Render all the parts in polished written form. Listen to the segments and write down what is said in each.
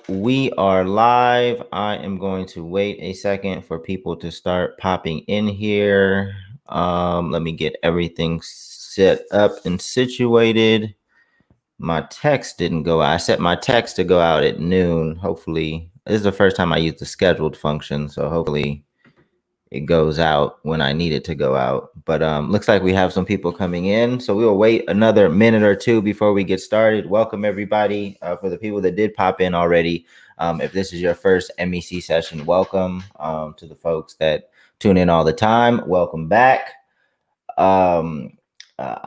We are live. I am going to wait a second for people to start popping in here. Let me get everything set up and situated. My text didn't go out. I set my text to go out at noon. Hopefully, this is the first time I use the scheduled function, so hopefully it goes out when I need it to go out. But looks like we have some people coming in, so we will wait another minute or two before we get started. Welcome everybody. For the people that did pop in already, if this is your first MEC session, welcome. To the folks that tune in all the time, welcome back. I'm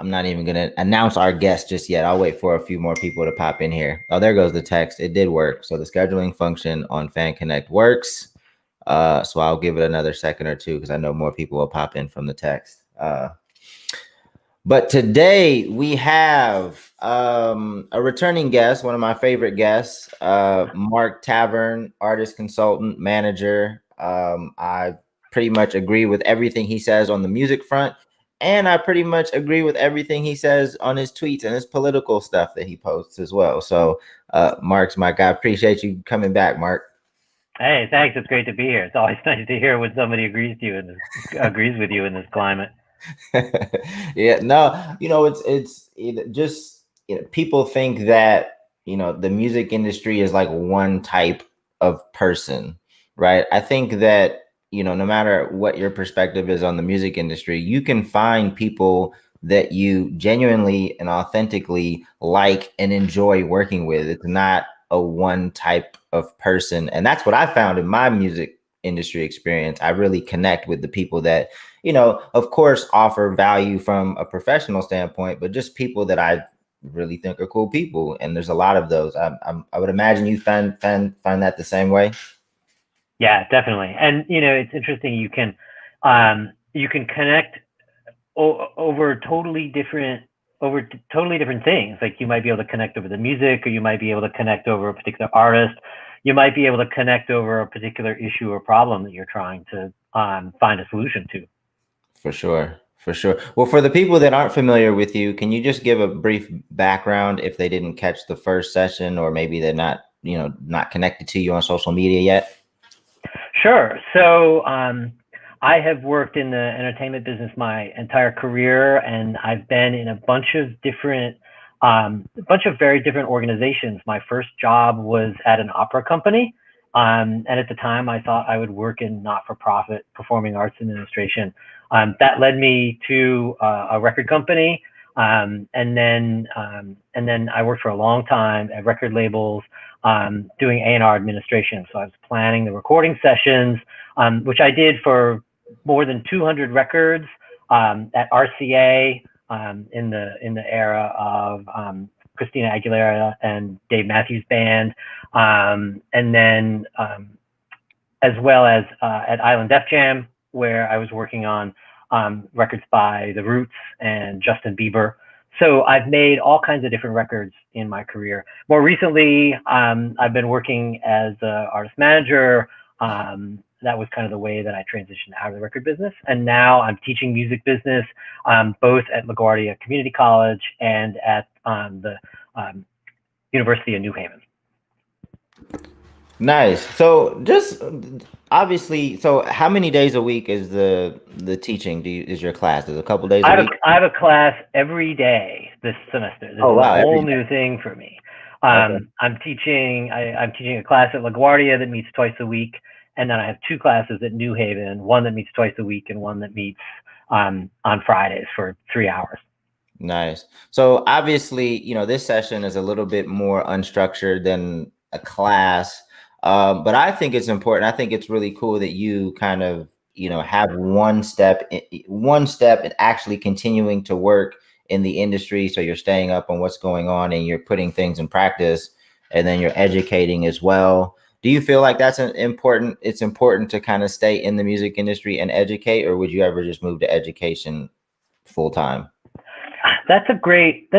not even gonna announce our guest just yet. I'll wait for a few more people to pop in here. Oh, there goes the text. It did work. So the scheduling function on Fan Connect works. So I'll give it another second or two because I know more people will pop in from the text. But today we have a returning guest, one of my favorite guests, Mark Tavern, artist, consultant, manager. I pretty much agree with everything he says on the music front, and I pretty much agree with everything he says on his tweets and his political stuff that he posts as well. So Mark's my guy. Appreciate you coming back, Mark. Hey, thanks. It's great to be here. It's always nice to hear when somebody agrees to you and agrees with you in this climate. Yeah, no, just people think that the music industry is like one type of person, right? I think that no matter what your perspective is on the music industry, you can find people that you genuinely and authentically like and enjoy working with. It's not a one type of person, and that's what I found in my music industry experience. I really connect with the people that of course, offer value from a professional standpoint, but just people that I really think are cool people. And there's a lot of those. I would imagine you find that the same way. Yeah, definitely. And it's interesting. You can connect over totally different things. Like you might be able to connect over the music, or you might be able to connect over a particular artist. You might be able to connect over a particular issue or problem that you're trying to find a solution to. For sure. For sure. Well, for the people that aren't familiar with you, can you just give a brief background if they didn't catch the first session, or maybe they're not connected to you on social media yet? Sure. So I have worked in the entertainment business my entire career, and I've been in a bunch of very different organizations. My first job was at an opera company, and at the time, I thought I would work in not-for-profit performing arts administration. That led me to a record company, and then I worked for a long time at record labels, doing A&R administration. So I was planning the recording sessions, which I did for more than 200 records at RCA in the era of Christina Aguilera and Dave Matthews Band, and then as well as at Island Def Jam, where I was working on records by The Roots and Justin Bieber. So I've made all kinds of different records in my career. More recently, I've been working as an artist manager. That was kind of the way that I transitioned out of the record business. And now I'm teaching music business, both at LaGuardia Community College and at the University of New Haven. Nice. So just obviously, so how many days a week is the teaching? Is your class? Is it a couple days a week? I have a class every day this semester. This is Wow, a whole new thing for me. I'm teaching a class at LaGuardia that meets twice a week, and then I have two classes at New Haven, one that meets twice a week and one that meets on Fridays for 3 hours. Nice. So obviously, this session is a little bit more unstructured than a class. But I think it's important. I think it's really cool that you kind of, have one step and actually continuing to work in the industry. So you're staying up on what's going on and you're putting things in practice, and then you're educating as well. Do you feel like it's important to kind of stay in the music industry and educate, or would you ever just move to education full time? That's a great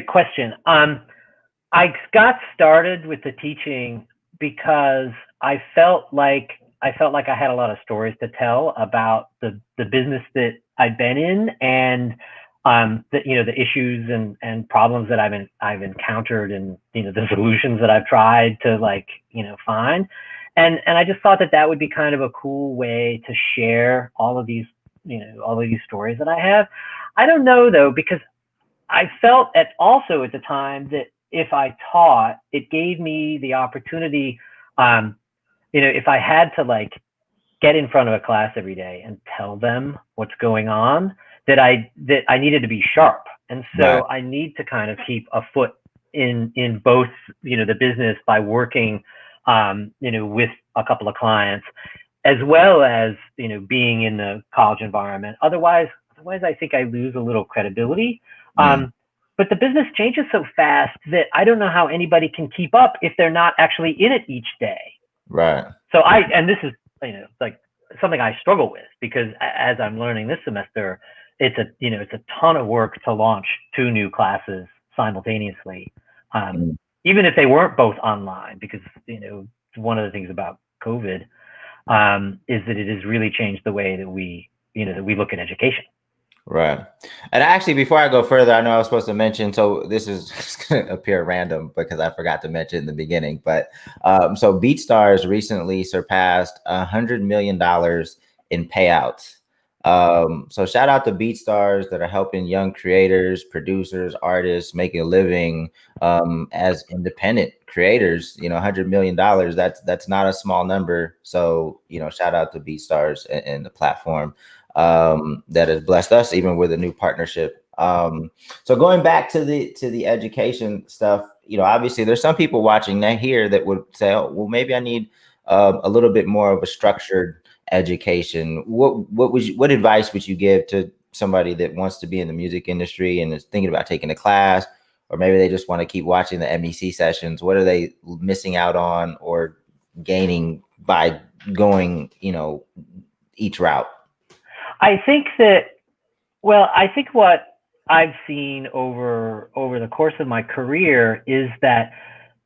question. I got started with the teaching because I felt like I had a lot of stories to tell about the business that I'd been in, and the issues and problems that I've encountered, and the solutions that I've tried to find, and I just thought that would be kind of a cool way to share all of these stories that I have. I don't know though, because I felt also at the time that if I taught, it gave me the opportunity, if I had to get in front of a class every day and tell them what's going on, that I needed to be sharp. And Right. so I need to kind of keep a foot in both, the business by working, with a couple of clients, as well as, being in the college environment. Otherwise I think I lose a little credibility. Mm, But the business changes so fast that I don't know how anybody can keep up if they're not actually in it each day. right. So and this is, like something I struggle with, because as I'm learning this semester, it's a ton of work to launch 2 new classes simultaneously, Mm, even if they weren't both online, because one of the things about COVID, is that it has really changed the way that we look at education. right. And actually, before I go further, I know I was supposed to mention, so this is just going to appear random because I forgot to mention in the beginning, but so BeatStars recently surpassed $100 million in payouts. So shout out to BeatStars that are helping young creators, producers, artists making a living as independent creators. $100 million, that's not a small number. So, shout out to BeatStars and the platform that has blessed us even with a new partnership. So going back to the education stuff, obviously there's some people watching that here that would say, oh, well, maybe I need a little bit more of a structured education. What advice would you give to somebody that wants to be in the music industry and is thinking about taking a class, or maybe they just want to keep watching the MEC sessions? What are they missing out on or gaining by going, each route? I think that, well, I think what I've seen over the course of my career is that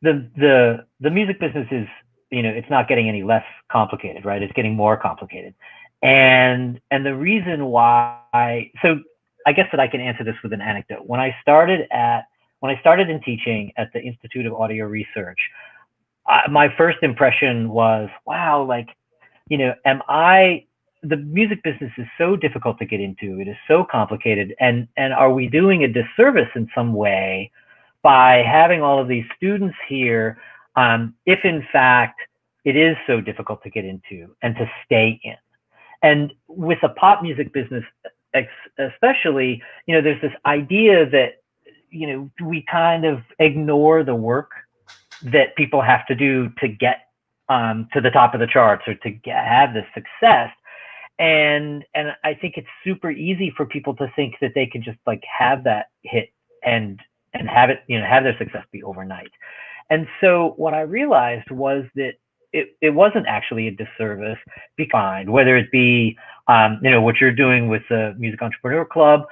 the music business is, it's not getting any less complicated, right? It's getting more complicated. And the reason why, so I guess that I can answer this with an anecdote. When I started in teaching at the Institute of Audio Research, my first impression was, wow, am I, the music business is so difficult to get into. It is so complicated. And are we doing a disservice in some way by having all of these students here, if in fact it is so difficult to get into and to stay in? And with the pop music business, especially, there's this idea that, we kind of ignore the work that people have to do to get to the top of the charts, or to have the success. And I think it's super easy for people to think that they can just have that hit and have it, have their success be overnight. And so what I realized was that it wasn't actually a disservice. Be kind, whether it be what you're doing with the Music Entrepreneur Club,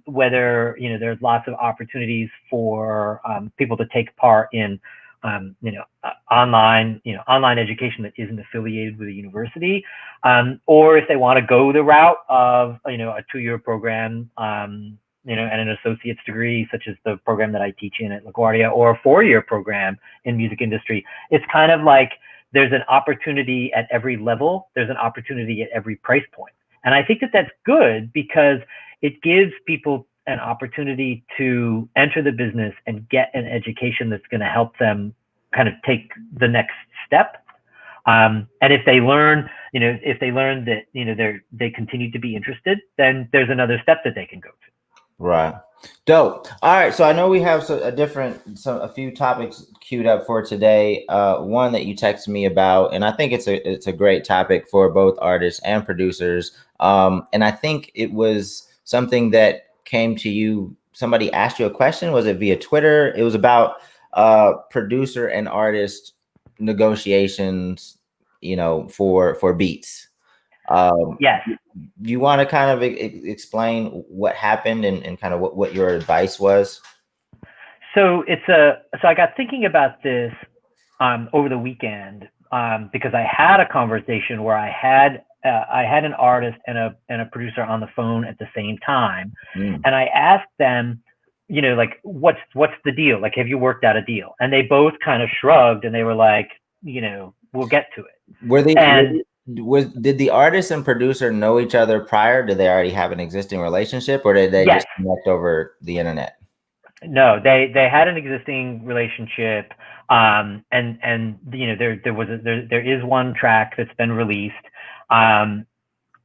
whether there's lots of opportunities for people to take part in online education that isn't affiliated with a university, or if they want to go the route of a 2-year program, and an associate's degree, such as the program that I teach in at LaGuardia, or a 4-year program in music industry. It's kind of like there's an opportunity at every level. There's an opportunity at every price point. And I think that that's good, because it gives people an opportunity to enter the business and get an education that's going to help them kind of take the next step. And if they learn, that, they continue to be interested, then there's another step that they can go to. Right. Dope. All right. So I know we have a few topics queued up for today. One that you texted me about, and I think it's a great topic for both artists and producers. And I think it was something that came to you. Somebody asked you a question. Was it via Twitter? It was about producer and artist negotiations, for beats. Yes. You want to kind of explain what happened and kind of what your advice was? So I got thinking about this over the weekend, because I had a conversation where I had I had an artist and a producer on the phone at the same time, Mm. and I asked them, like, what's the deal? Like, have you worked out a deal? And they both kind of shrugged, and they were like, we'll get to it. Were they And did the artist and producer know each other prior? Did they already have an existing relationship, or did they yes, just connect over the internet? no, they had an existing relationship, and there is one track that's been released, um,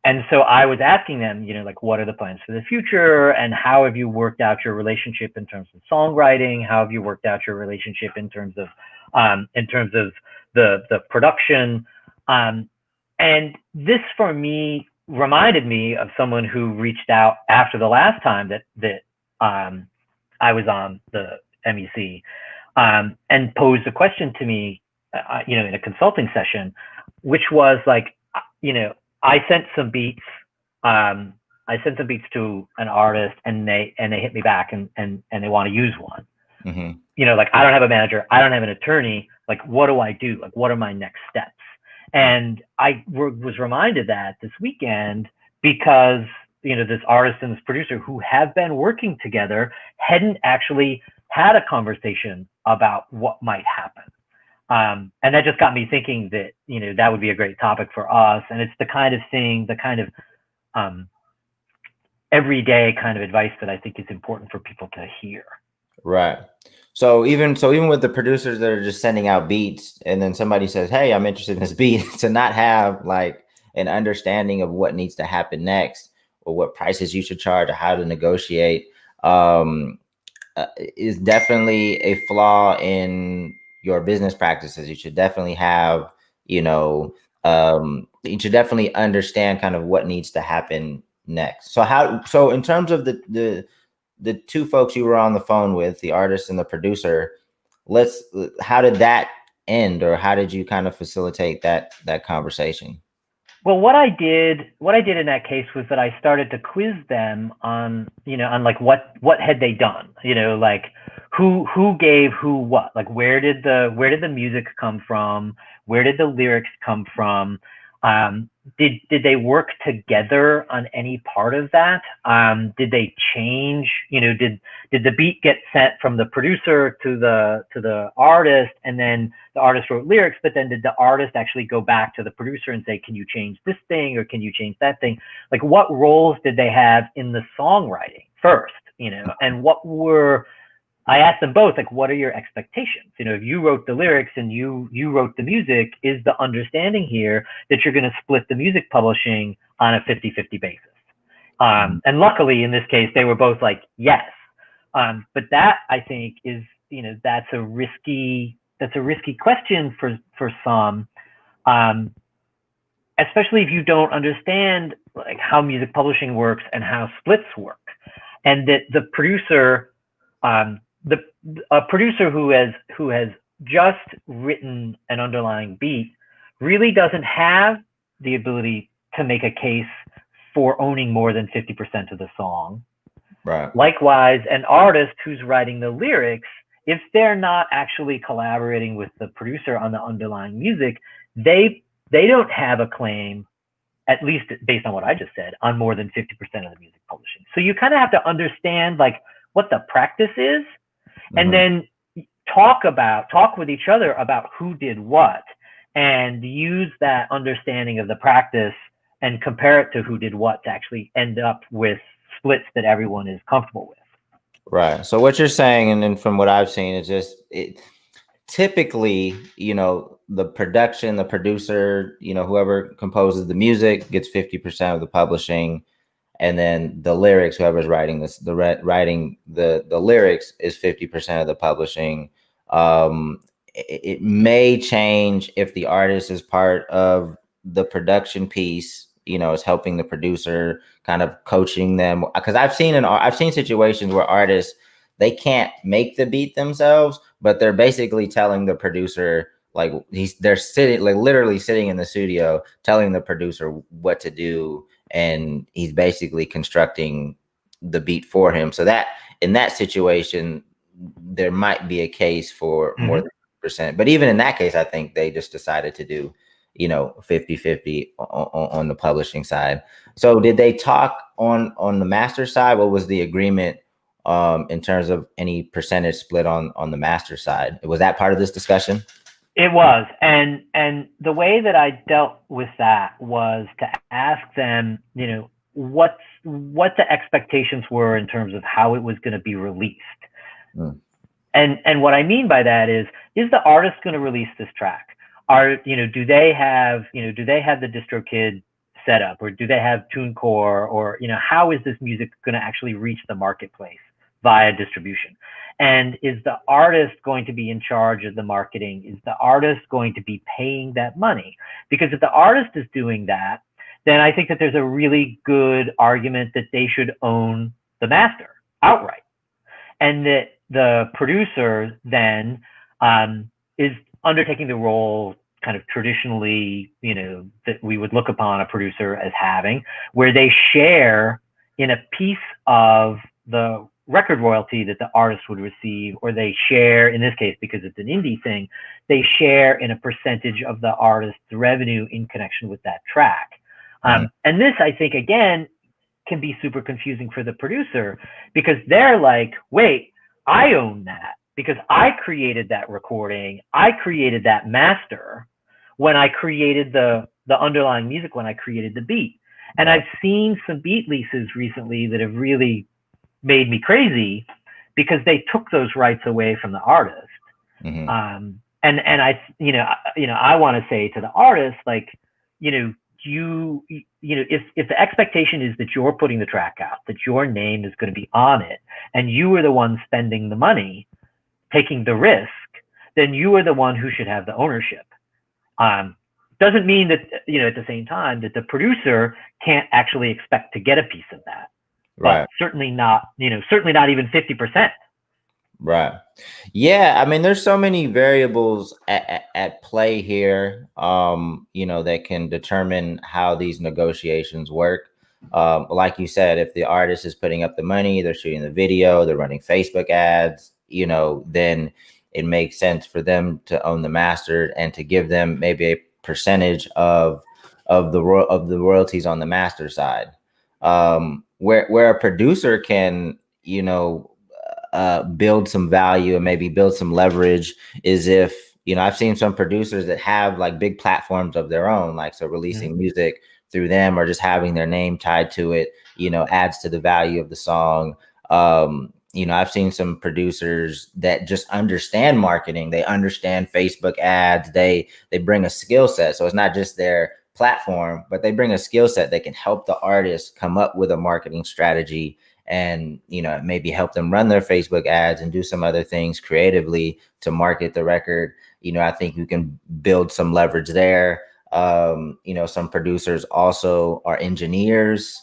and so I was asking them, like, what are the plans for the future, and how have you worked out your relationship in terms of songwriting? How have you worked out your relationship in terms of the production? And this for me reminded me of someone who reached out after the last time that I was on the MEC, and posed a question to me, in a consulting session, which was like, I sent some beats. I sent some beats to an artist, and they hit me back, and they want to use one. Mm-hmm. Like, I don't have a manager, I don't have an attorney. Like, what do I do? Like, what are my next steps? And I was reminded that this weekend, because this artist and this producer who have been working together hadn't actually had a conversation about what might happen. And that just got me thinking that that would be a great topic for us. And it's the kind of thing, the kind of everyday kind of advice that I think is important for people to hear. Right. So even with the producers that are just sending out beats, and then somebody says, "Hey, I'm interested in this beat," to not have like an understanding of what needs to happen next, or what prices you should charge, or how to negotiate, is definitely a flaw in your business practices. You should definitely have, you should definitely understand kind of what needs to happen next. So in terms of the two folks you were on the phone with, the artist and the producer, how did that end, or how did you kind of facilitate that conversation? Well, what I did in that case was that I started to quiz them on, on like what had they done, like who gave who what, like where did the music come from, where did the lyrics come from, did they work together on any part of that? Did they change? Did the beat get sent from the producer to the artist, and then the artist wrote lyrics, but then did the artist actually go back to the producer and say, can you change this thing, or can you change that thing? Like, what roles did they have in the songwriting first? And I asked them both, like, what are your expectations? If you wrote the lyrics and you wrote the music, is the understanding here that you're going to split the music publishing on a 50-50 basis? And luckily, in this case, they were both like, yes. But that, I think, is, that's a risky question for some, especially if you don't understand like how music publishing works and how splits work, and that the producer, a producer who has just written an underlying beat really doesn't have the ability to make a case for owning more than 50% of the song. Right. Likewise, an artist who's writing the lyrics, if they're not actually collaborating with the producer on the underlying music, they don't have a claim, at least based on what I just said, on more than 50% of the music publishing. So you kind of have to understand like what the practice is, and then talk with each other about who did what, and use that understanding of the practice and compare it to who did what to actually end up with splits that everyone is comfortable with. Right. So what you're saying, and then from what I've seen, is just typically, the production, the producer, whoever composes the music gets 50% of the publishing, and then the lyrics, whoever's writing this, writing the lyrics is 50% of the publishing. It may change if the artist is part of the production piece, is helping the producer, kind of coaching them. Because I've seen situations where artists, they can't make the beat themselves, but they're basically telling the producer, like they're sitting, like literally sitting in the studio telling the producer what to do, and he's basically constructing the beat for him. So that in that situation, there might be a case for more than 50%. But even in that case, I think they just decided to do 50-50 on the publishing side. So did they talk on the master side? What was the agreement in terms of any percentage split on the master side? Was that part of this discussion? It was, and the way that I dealt with that was to ask them, what the expectations were in terms of how it was going to be released. Mm. And what I mean by that is the artist going to release this track? Do they have the DistroKid set up, or do they have TuneCore, or how is this music going to actually reach the marketplace via distribution? And is the artist going to be in charge of the marketing? Is the artist going to be paying that money? Because if the artist is doing that, then I think that there's a really good argument that they should own the master outright, and that the producer then is undertaking the role kind of traditionally, that we would look upon a producer as having, where they share in a piece of the record royalty that the artist would receive, or they share, in this case, because it's an indie thing, they share in a percentage of the artist's revenue in connection with that track. And this, I think, again, can be super confusing for the producer, because they're like, wait, I own that because I created that recording. I created that master when I created the underlying music, when I created the beat. And I've seen some beat leases recently that have really made me crazy, because they took those rights away from the artist. And I, I want to say to the artist, like, if the expectation is that you're putting the track out, that your name is going to be on it, and you are the one spending the money, taking the risk, then you are the one who should have the ownership. Doesn't mean that, at the same time, that the producer can't actually expect to get a piece of that. Right. But certainly not even 50%. Right. Yeah. I mean, there's so many variables at play here, that can determine how these negotiations work. Like you said, if the artist is putting up the money, they're shooting the video, they're running Facebook ads, then it makes sense for them to own the master and to give them maybe a percentage of the royalties on the master side. Where a producer can, build some value and maybe build some leverage is if, I've seen some producers that have like big platforms of their own, like, so releasing music through them, or just having their name tied to it, adds to the value of the song. I've seen some producers that just understand marketing. They understand Facebook ads. They bring a skill set. So it's not just their platform, but they bring a skill set that can help the artist come up with a marketing strategy, and maybe help them run their Facebook ads and do some other things creatively to market the record. I think you can build some leverage there. Some producers also are engineers.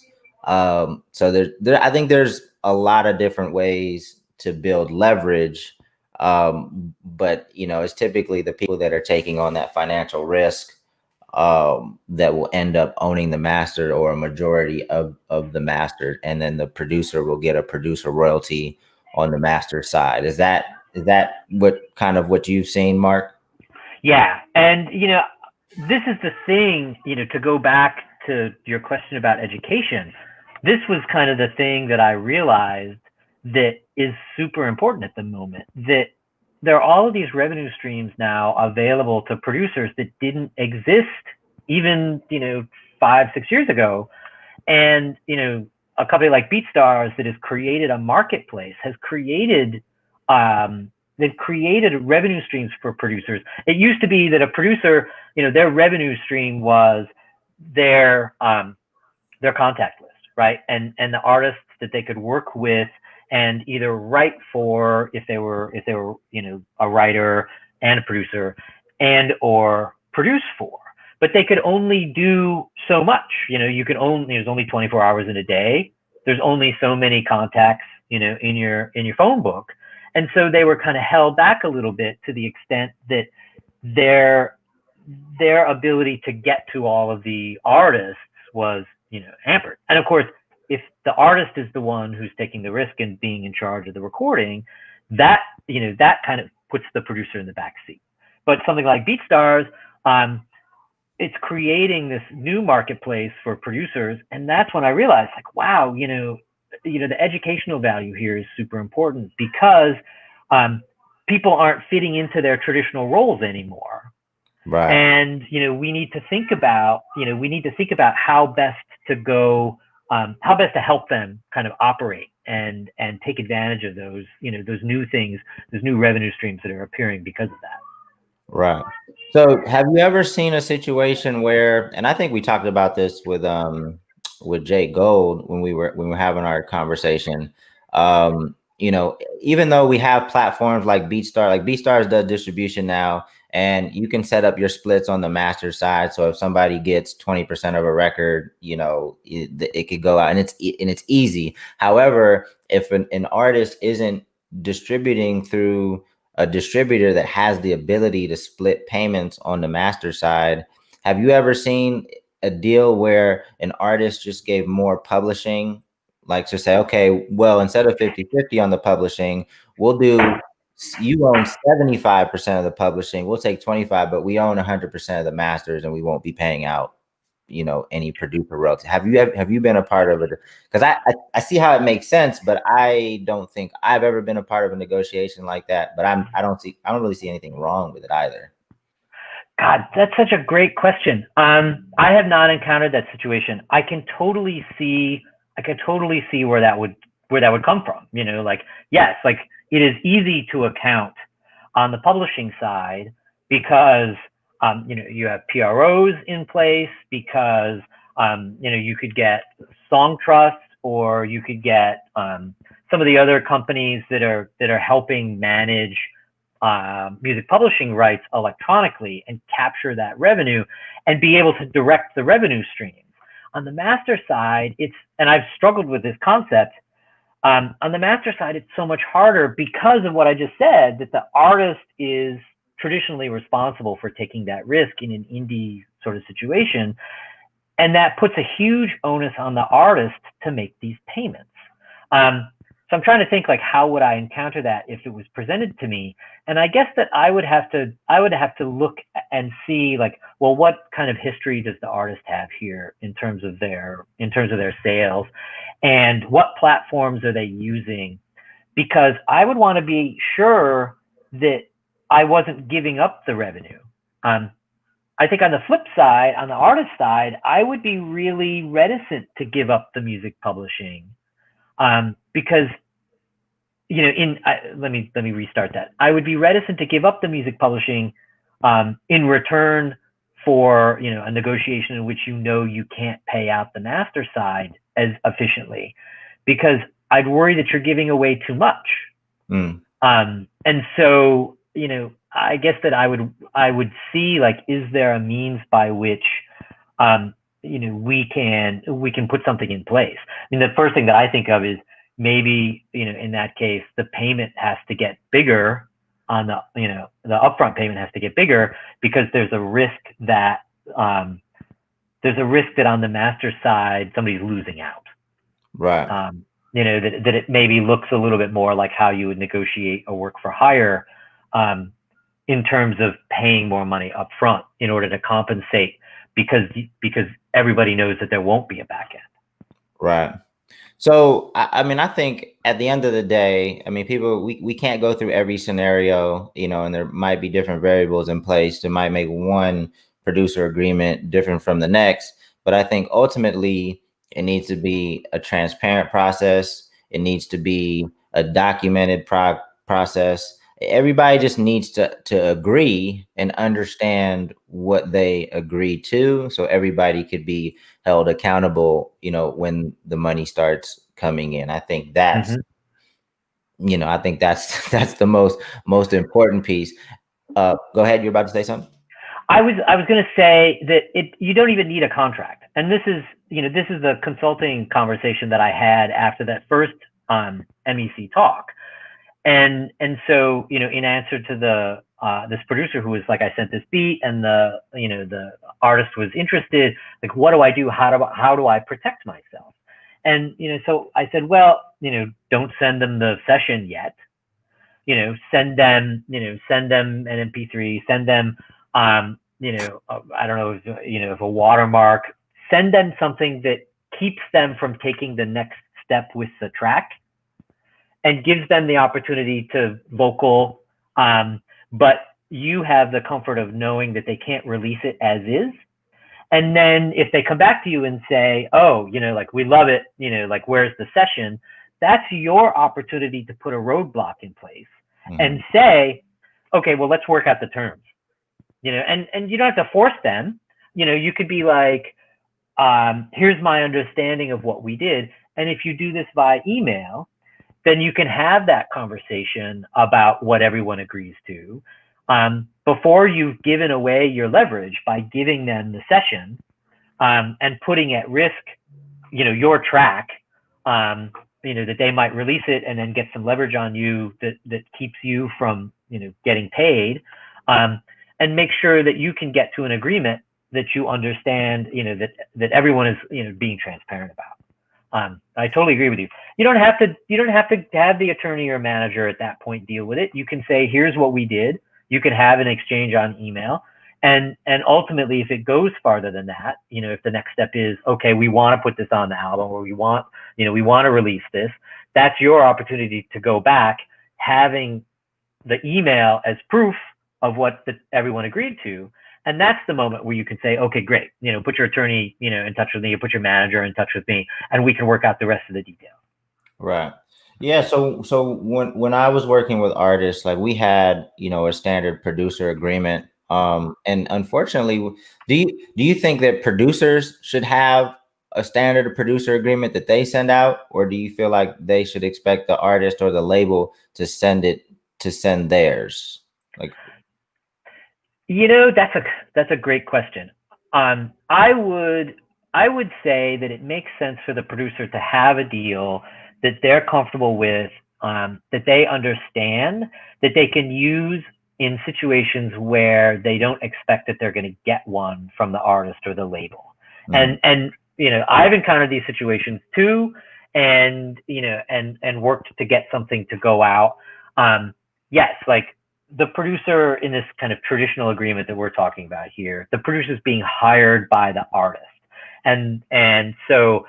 So I think there's a lot of different ways to build leverage. But it's typically the people that are taking on that financial risk that will end up owning the master, or a majority of the master, and then the producer will get a producer royalty on the master side. Is that what you've seen, Mark? Yeah. And this is the thing, to go back to your question about education, this was kind of the thing that I realized that is super important at the moment, that there are all of these revenue streams now available to producers that didn't exist even, 5-6 years ago. And, a company like BeatStars that has created a marketplace, has created, they've created revenue streams for producers. It used to be that a producer, their revenue stream was their contact list, right? And the artists that they could work with and either write for, if they were a writer and a producer, and or produce for. But they could only do so much. There's only 24 hours in a day. There's only so many contacts, in your phone book. And so they were kind of held back a little bit, to the extent that their ability to get to all of the artists was, hampered. And of course, if the artist is the one who's taking the risk and being in charge of the recording, that kind of puts the producer in the back seat. But something like BeatStars, it's creating this new marketplace for producers. And that's when I realized, like, wow, the educational value here is super important because people aren't fitting into their traditional roles anymore. Right. And we need to think about how best to go, how best to help them kind of operate and take advantage of those those new things, those new revenue streams that are appearing because of that. Right. So have you ever seen a situation where, and I think we talked about this with Jake Gold when we were having our conversation. Even though we have platforms like BeatStars does distribution now, and you can set up your splits on the master side. So if somebody gets 20% of a record, it could go out, and it's easy. However, if an artist isn't distributing through a distributor that has the ability to split payments on the master side, have you ever seen a deal where an artist just gave more publishing, like to say, okay, well, instead of 50-50 on the publishing, we'll do, you own 75% of the publishing, we'll take 25, but we own 100% of the masters, and we won't be paying out any producer royalty? Have you been a part of it? Because I see how it makes sense, but I don't think I've ever been a part of a negotiation like that. But I don't really see anything wrong with it either. God, that's such a great question. I have not encountered that situation. I can totally see where that would come from. Yes, like it is easy to account on the publishing side because you have PROs in place, because you could get Song Trust, or you could get some of the other companies that are helping manage music publishing rights electronically and capture that revenue and be able to direct the revenue streams. On the master side, and I've struggled with this concept. On the master side, it's so much harder because of what I just said, that the artist is traditionally responsible for taking that risk in an indie sort of situation. And that puts a huge onus on the artist to make these payments. So I'm trying to think, like, how would I encounter that if it was presented to me? And I guess that I would have to look and see, like, well, what kind of history does the artist have here in terms of their sales, and what platforms are they using? Because I would want to be sure that I wasn't giving up the revenue. I think on the flip side, on the artist side, I would be really reticent to give up the music publishing, because let me restart that. I would be reticent to give up the music publishing in return for a negotiation in which you can't pay out the master side as efficiently, because I'd worry that you're giving away too much. And so I guess that I would see, like, is there a means by which we can put something in place? I mean, the first thing that I think of is maybe in that case the payment has to get bigger on the upfront payment has to get bigger, because there's a risk that on the master side somebody's losing out. Right. That it maybe looks a little bit more like how you would negotiate a work for hire, in terms of paying more money up front in order to compensate, because everybody knows that there won't be a back end. Right. So, I mean, I think at the end of the day, I mean, we can't go through every scenario, and there might be different variables in place that might make one producer agreement different from the next. But I think ultimately it needs to be a transparent process. It needs to be a documented process. Everybody just needs to agree and understand what they agree to, so everybody could be held accountable, when the money starts coming in. I think that's, I think that's the most important piece. Go ahead. You're about to say something? I was going to say that you don't even need a contract. And this is the consulting conversation that I had after that first MEC talk. And so, in answer to this producer who was like, I sent this beat and the artist was interested, like, what do I do? How do I protect myself? And, so I said, well, don't send them the session yet. Send them an MP3, send them, I don't know, if a watermark, send them something that keeps them from taking the next step with the track and gives them the opportunity to vocal, but you have the comfort of knowing that they can't release it as is. And then if they come back to you and say, oh, like, we love it, like, where's the session? That's your opportunity to put a roadblock in place and say, okay, well, let's work out the terms, and you don't have to force them. You could be like, here's my understanding of what we did. And if you do this by email, then you can have that conversation about what everyone agrees to, before you've given away your leverage by giving them the session, and putting at risk, your track, that they might release it and then get some leverage on you that keeps you from, getting paid, and make sure that you can get to an agreement that you understand, that everyone is, being transparent about. I totally agree with you. You don't have to have the attorney or manager at that point deal with it. You can say, here's what we did. You can have an exchange on email. And ultimately, if it goes farther than that, if the next step is, okay, we want to put this on the album, or we want to release this, that's your opportunity to go back, having the email as proof of what everyone agreed to. And that's the moment where you can say, okay, great, put your attorney, in touch with me, put your manager in touch with me, and we can work out the rest of the details. Right. Yeah. So when I was working with artists, like, we had, a standard producer agreement. And unfortunately, do you think that producers should have a standard producer agreement that they send out, or do you feel like they should expect the artist or the label to send theirs? Like, that's a great question. I would say that it makes sense for the producer to have a deal that they're comfortable with, that they understand, that they can use in situations where they don't expect that they're going to get one from the artist or the label. And I've encountered these situations too, and worked to get something to go out. Yes, like, the producer in this kind of traditional agreement that we're talking about here, the producer is being hired by the artist. And so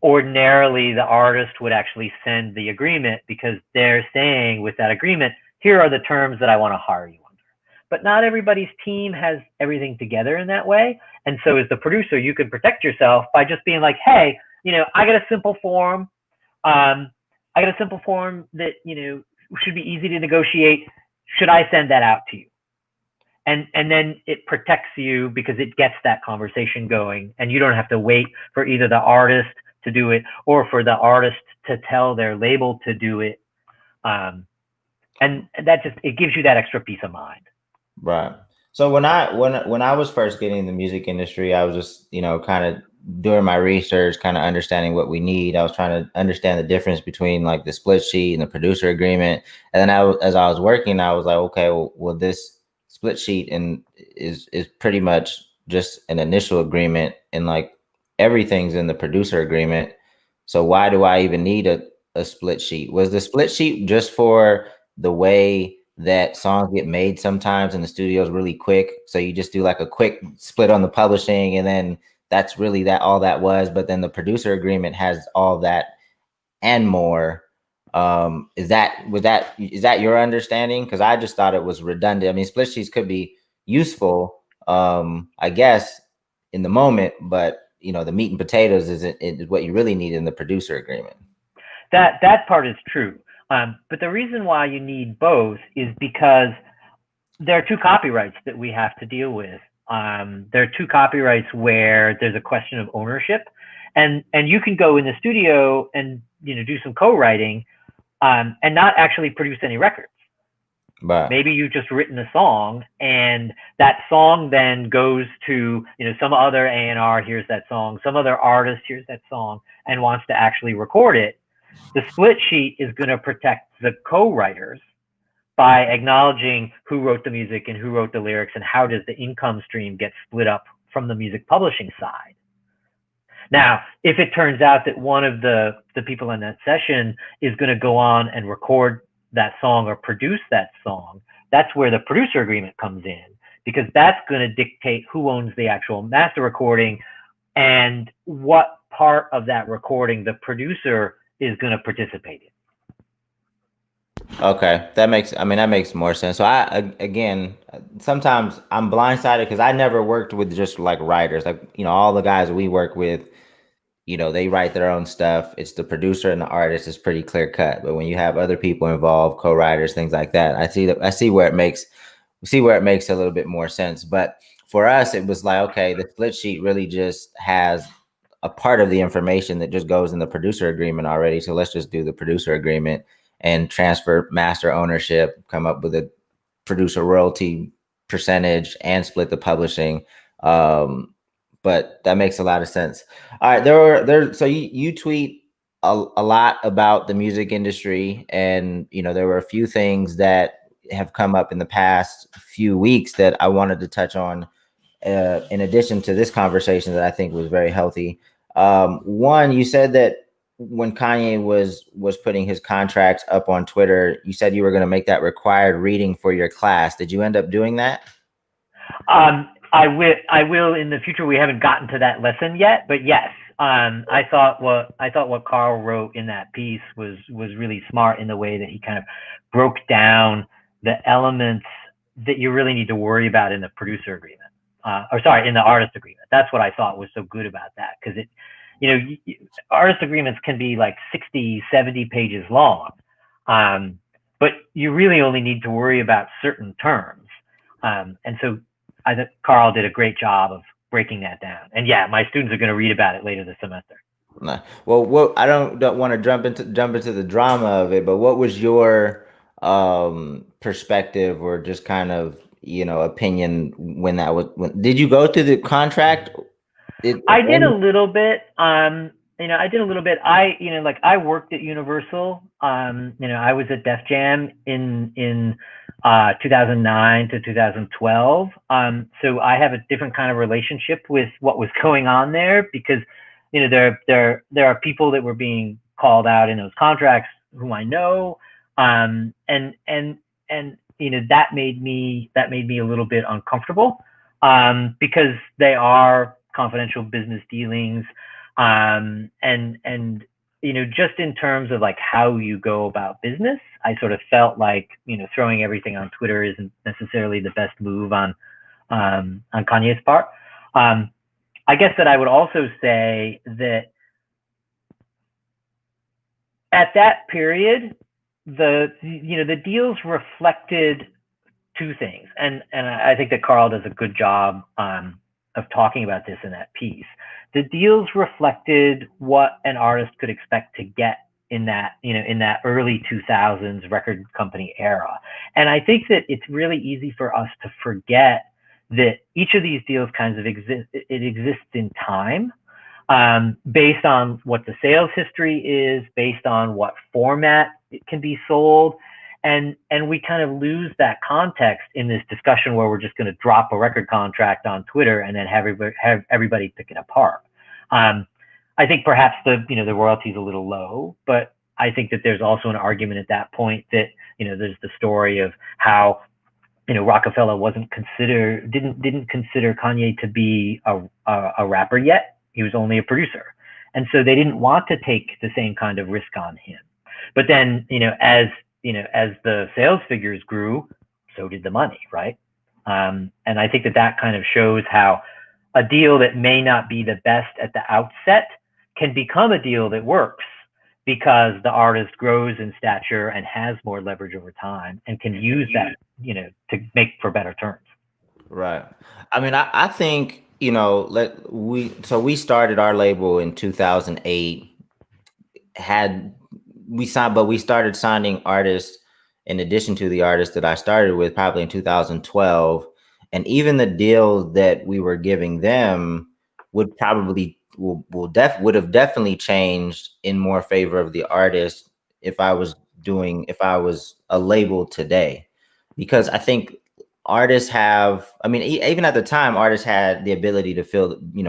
ordinarily the artist would actually send the agreement, because they're saying, with that agreement, here are the terms that I want to hire you under. But not everybody's team has everything together in that way. And so as the producer, you can protect yourself by just being like, hey, I got a simple form. That, should be easy to negotiate. Should I send that out to you? And then it protects you, because it gets that conversation going, and you don't have to wait for either the artist to do it or for the artist to tell their label to do it. And that it gives you that extra peace of mind. Right. So when I was first getting in the music industry, I was just, kind of doing my research, kind of understanding what we need. I was trying to understand the difference between, like, the split sheet and the producer agreement. And then as I was working, I was like, okay, well, this split sheet is pretty much just an initial agreement, and, like, everything's in the producer agreement. So why do I even need a split sheet? Was the split sheet just for the way that songs get made sometimes in the studios really quick? So you just do, like, a quick split on the publishing, and then that's really all that was. But then the producer agreement has all that and more. Is that your understanding? Because I just thought it was redundant. I mean, split sheets could be useful, I guess, in the moment, but the meat and potatoes is what you really need in the producer agreement. That part is true. But the reason why you need both is because there are two copyrights that we have to deal with. There are two copyrights where there's a question of ownership, and you can go in the studio and do some co-writing, and not actually produce any records. But maybe you've just written a song, and that song then goes to some other A&R hears that song, some other artist hears that song and wants to actually record it. The split sheet is going to protect the co-writers by acknowledging who wrote the music and who wrote the lyrics, and how does the income stream get split up from the music publishing side. Now, if it turns out that one of the people in that session is going to go on and record that song or produce that song, that's where the producer agreement comes in, because that's going to dictate who owns the actual master recording and what part of that recording the producer is going to participate in. Okay, that makes more sense. So again, sometimes I'm blindsided because I never worked with just like writers. Like, all the guys we work with, they write their own stuff. It's the producer and the artist is pretty clear cut. But when you have other people involved, co-writers, things like that, I see where it makes a little bit more sense. But for us, it was like, okay, the split sheet really just has a part of the information that just goes in the producer agreement already. So let's just do the producer agreement and transfer master ownership, come up with a producer royalty percentage and split the publishing. But that makes a lot of sense. All right, so you tweet a lot about the music industry, and there were a few things that have come up in the past few weeks that I wanted to touch on, in addition to this conversation that I think was very healthy. One, you said that when Kanye was putting his contracts up on Twitter, you said you were going to make that required reading for your class. Did you end up doing that? I will in the future. We haven't gotten to that lesson yet, but yes, I thought what Carl wrote in that piece was really smart in the way that he kind of broke down the elements that you really need to worry about in the producer agreement, in the artist agreement. That's what I thought was so good about that, because artist agreements can be like 60, 70 pages long, but you really only need to worry about certain terms, and so I think Carl did a great job of breaking that down. And yeah, my students are going to read about it later this semester. Well, I don't want to jump into the drama of it, but what was your perspective or just kind of opinion when that was? Did you go through the contract? I did a little bit. I did a little bit. I worked at Universal. I was at Def Jam in 2009 to 2012. So I have a different kind of relationship with what was going on there, because there are people that were being called out in those contracts whom I know, and that made me a little bit uncomfortable, because they are confidential business dealings, and just in terms of like how you go about business, I sort of felt like throwing everything on Twitter isn't necessarily the best move on Kanye's part. I guess that I would also say that at that period, the deals reflected two things, and I think that Carl does a good job of talking about this in that piece. The deals reflected what an artist could expect to get in that early 2000s record company era. And I think that it's really easy for us to forget that each of these deals kind of exists in time, based on what the sales history is, based on what format it can be sold. And we kind of lose that context in this discussion where we're just going to drop a record contract on Twitter and then have everybody pick it apart. I think perhaps the royalty is a little low, but I think that there's also an argument at that point that there's the story of how Rockefeller didn't consider Kanye to be a rapper yet. He was only a producer, and so they didn't want to take the same kind of risk on him. But then as the sales figures grew, so did the money, right? And I think that kind of shows how a deal that may not be the best at the outset can become a deal that works, because the artist grows in stature and has more leverage over time and can use that, to make for better terms. Right. I mean, I think, we started our label in 2008, but we started signing artists in addition to the artists that I started with probably in 2012. And even the deals that we were giving them would have definitely changed in more favor of the artist if I was a label today, because I think artists even at the time, artists had the ability to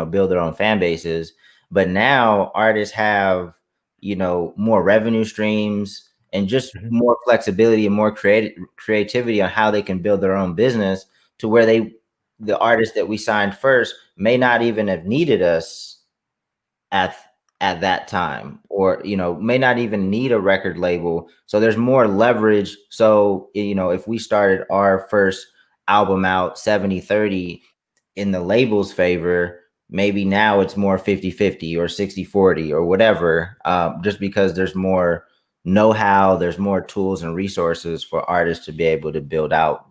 build their own fan bases, but now artists have more revenue streams and just more flexibility and more creativity on how they can build their own business, to where they the artists that we signed first may not even have needed us at at that time, or may not even need a record label. So there's more leverage. So if we started our first album out 70-30 in the label's favor, maybe now it's more 50-50 or 60-40 or whatever, just because there's more know-how, there's more tools and resources for artists to be able to build out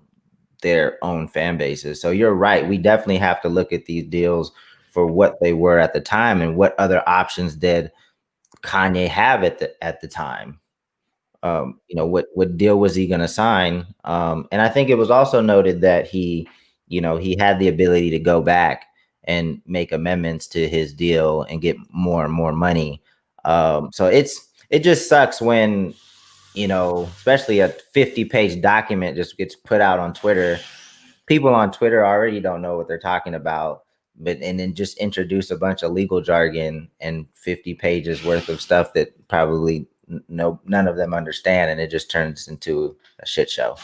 their own fan bases. So you're right. We definitely have to look at these deals for what they were at the time and what other options did Kanye have at the time. What deal was he going to sign? And I think it was also noted that he had the ability to go back and make amendments to his deal and get more and more money. So it just sucks when, especially a 50-page document just gets put out on Twitter. People on Twitter already don't know what they're talking about, and then just introduce a bunch of legal jargon and 50 pages worth of stuff that probably none of them understand, and it just turns into a shit show.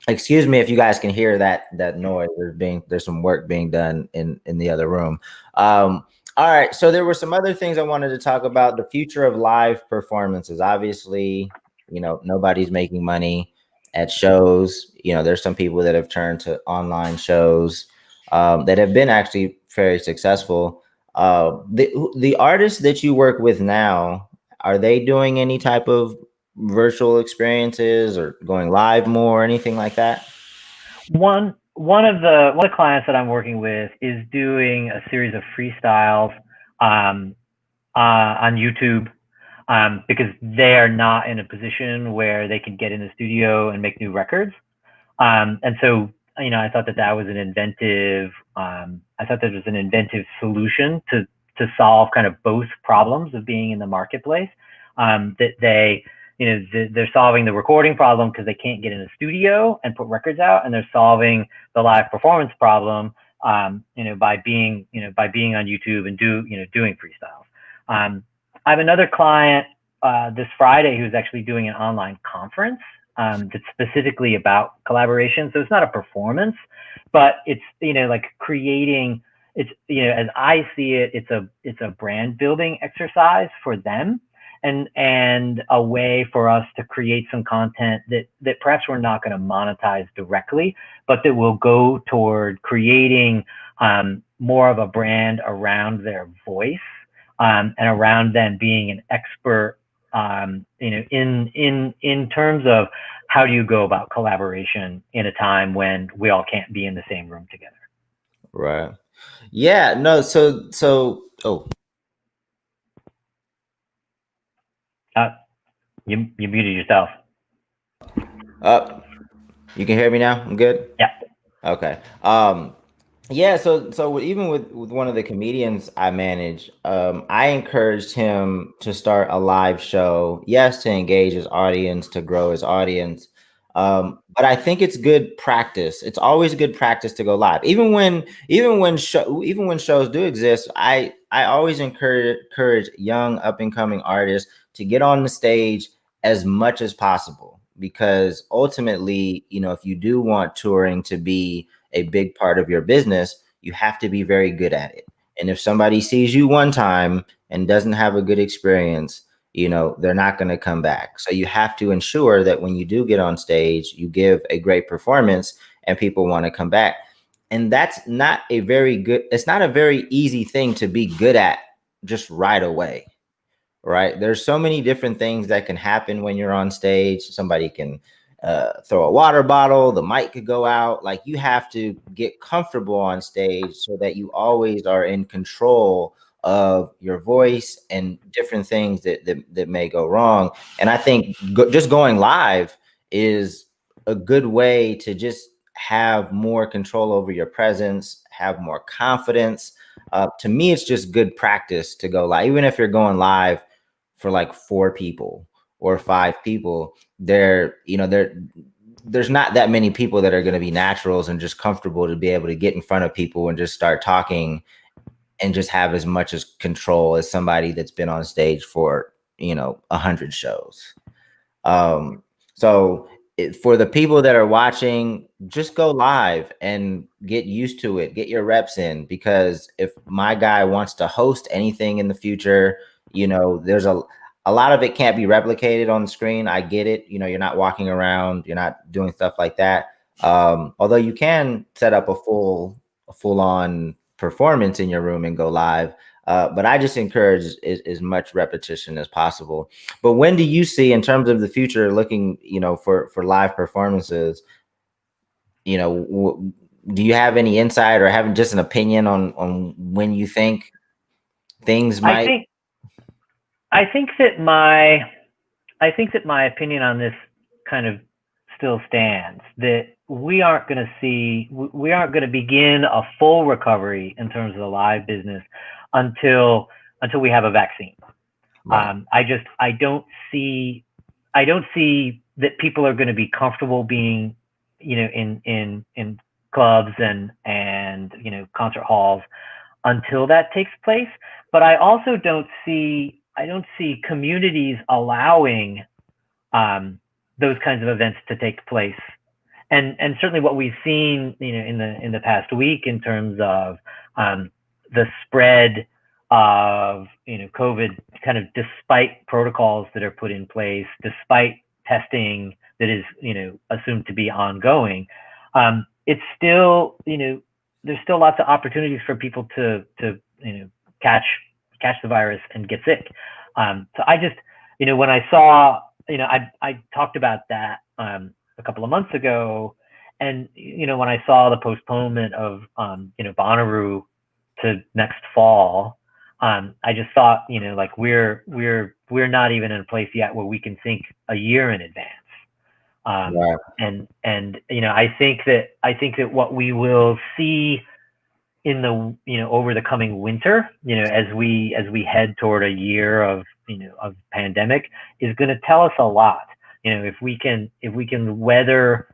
Excuse me if you guys can hear that noise. There's some work being done in the other room. All right, so there were some other things I wanted to talk about. The future of live performances. Obviously, nobody's making money at shows. There's some people that have turned to online shows that have been actually very successful. The artists that you work with now, are they doing any type of virtual experiences or going live more or anything like that? One of the clients that I'm working with is doing a series of freestyles on YouTube, because they are not in a position where they can get in the studio and make new records. And so, I thought that was an inventive. I thought that was an inventive solution to solve kind of both problems of being in the marketplace. That they're solving the recording problem because they can't get in a studio and put records out, and they're solving the live performance problem, by being on YouTube and doing freestyles. I have another client this Friday who's actually doing an online conference that's specifically about collaboration. So it's not a performance, but it's like creating. It's as I see it, it's a brand building exercise for them, and a way for us to create some content that perhaps we're not going to monetize directly, but that will go toward creating more of a brand around their voice, and around them being an expert, in terms of how do you go about collaboration in a time when we all can't be in the same room together. Right. Yeah. No. So. Oh. You muted yourself. You can hear me now? I'm good? Yeah. Okay. Yeah, so even with one of the comedians I manage, I encouraged him to start a live show. Yes, to engage his audience, to grow his audience. But I think it's good practice. It's always good practice to go live. Even when shows do exist, I always encourage young up and coming artists to get on the stage as much as possible, because ultimately, if you do want touring to be a big part of your business, you have to be very good at it. And if somebody sees you one time and doesn't have a good experience, they're not going to come back. So you have to ensure that when you do get on stage, you give a great performance and people want to come back. And it's not a very easy thing to be good at just right away. Right? There's so many different things that can happen when you're on stage. Somebody can throw a water bottle, the mic could go out. Like, you have to get comfortable on stage so that you always are in control of your voice and different things that may go wrong. And I think just going live is a good way to just have more control over your presence, have more confidence. To me, it's just good practice to go live. Even if you're going live for like 4 people or 5 people, there's not that many people that are going to be naturals and just comfortable to be able to get in front of people and just start talking and just have as much as control as somebody that's been on stage for 100 shows. So for the people that are watching, just go live and get used to it, get your reps in, because if my guy wants to host anything in the future, there's a lot of it can't be replicated on the screen. I get it. You're not walking around, you're not doing stuff like that. Although you can set up a full on performance in your room and go live. But I just encourage as much repetition as possible. But when do you see, in terms of the future, looking, for live performances, do you have any insight or have just an opinion on when you think things I might? think I think that my opinion on this kind of still stands, that we aren't going to begin a full recovery in terms of the live business until we have a vaccine. Right. I don't see that people are going to be comfortable being, in clubs and concert halls until that takes place. But I also don't see communities allowing those kinds of events to take place. And certainly what we've seen, in the past week in terms of the spread of COVID, kind of despite protocols that are put in place, despite testing that is assumed to be ongoing, it's still there's still lots of opportunities for people to catch the virus and get sick. So I just when I saw I talked about that a couple of months ago, and when I saw the postponement of Bonnaroo to next fall, I just thought like we're not even in a place yet where we can think a year in advance. Right. And I think that what we will see in the over the coming winter, as we head toward a year of of pandemic, is going to tell us a lot. If we can weather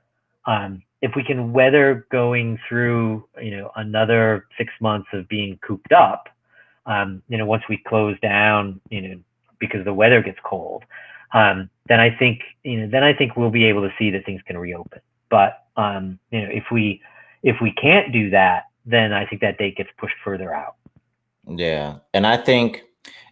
going through another 6 months of being cooped up, once we close down, because the weather gets cold, then I think we'll be able to see that things can reopen. But if we can't do that, then I think that date gets pushed further out. Yeah, and I think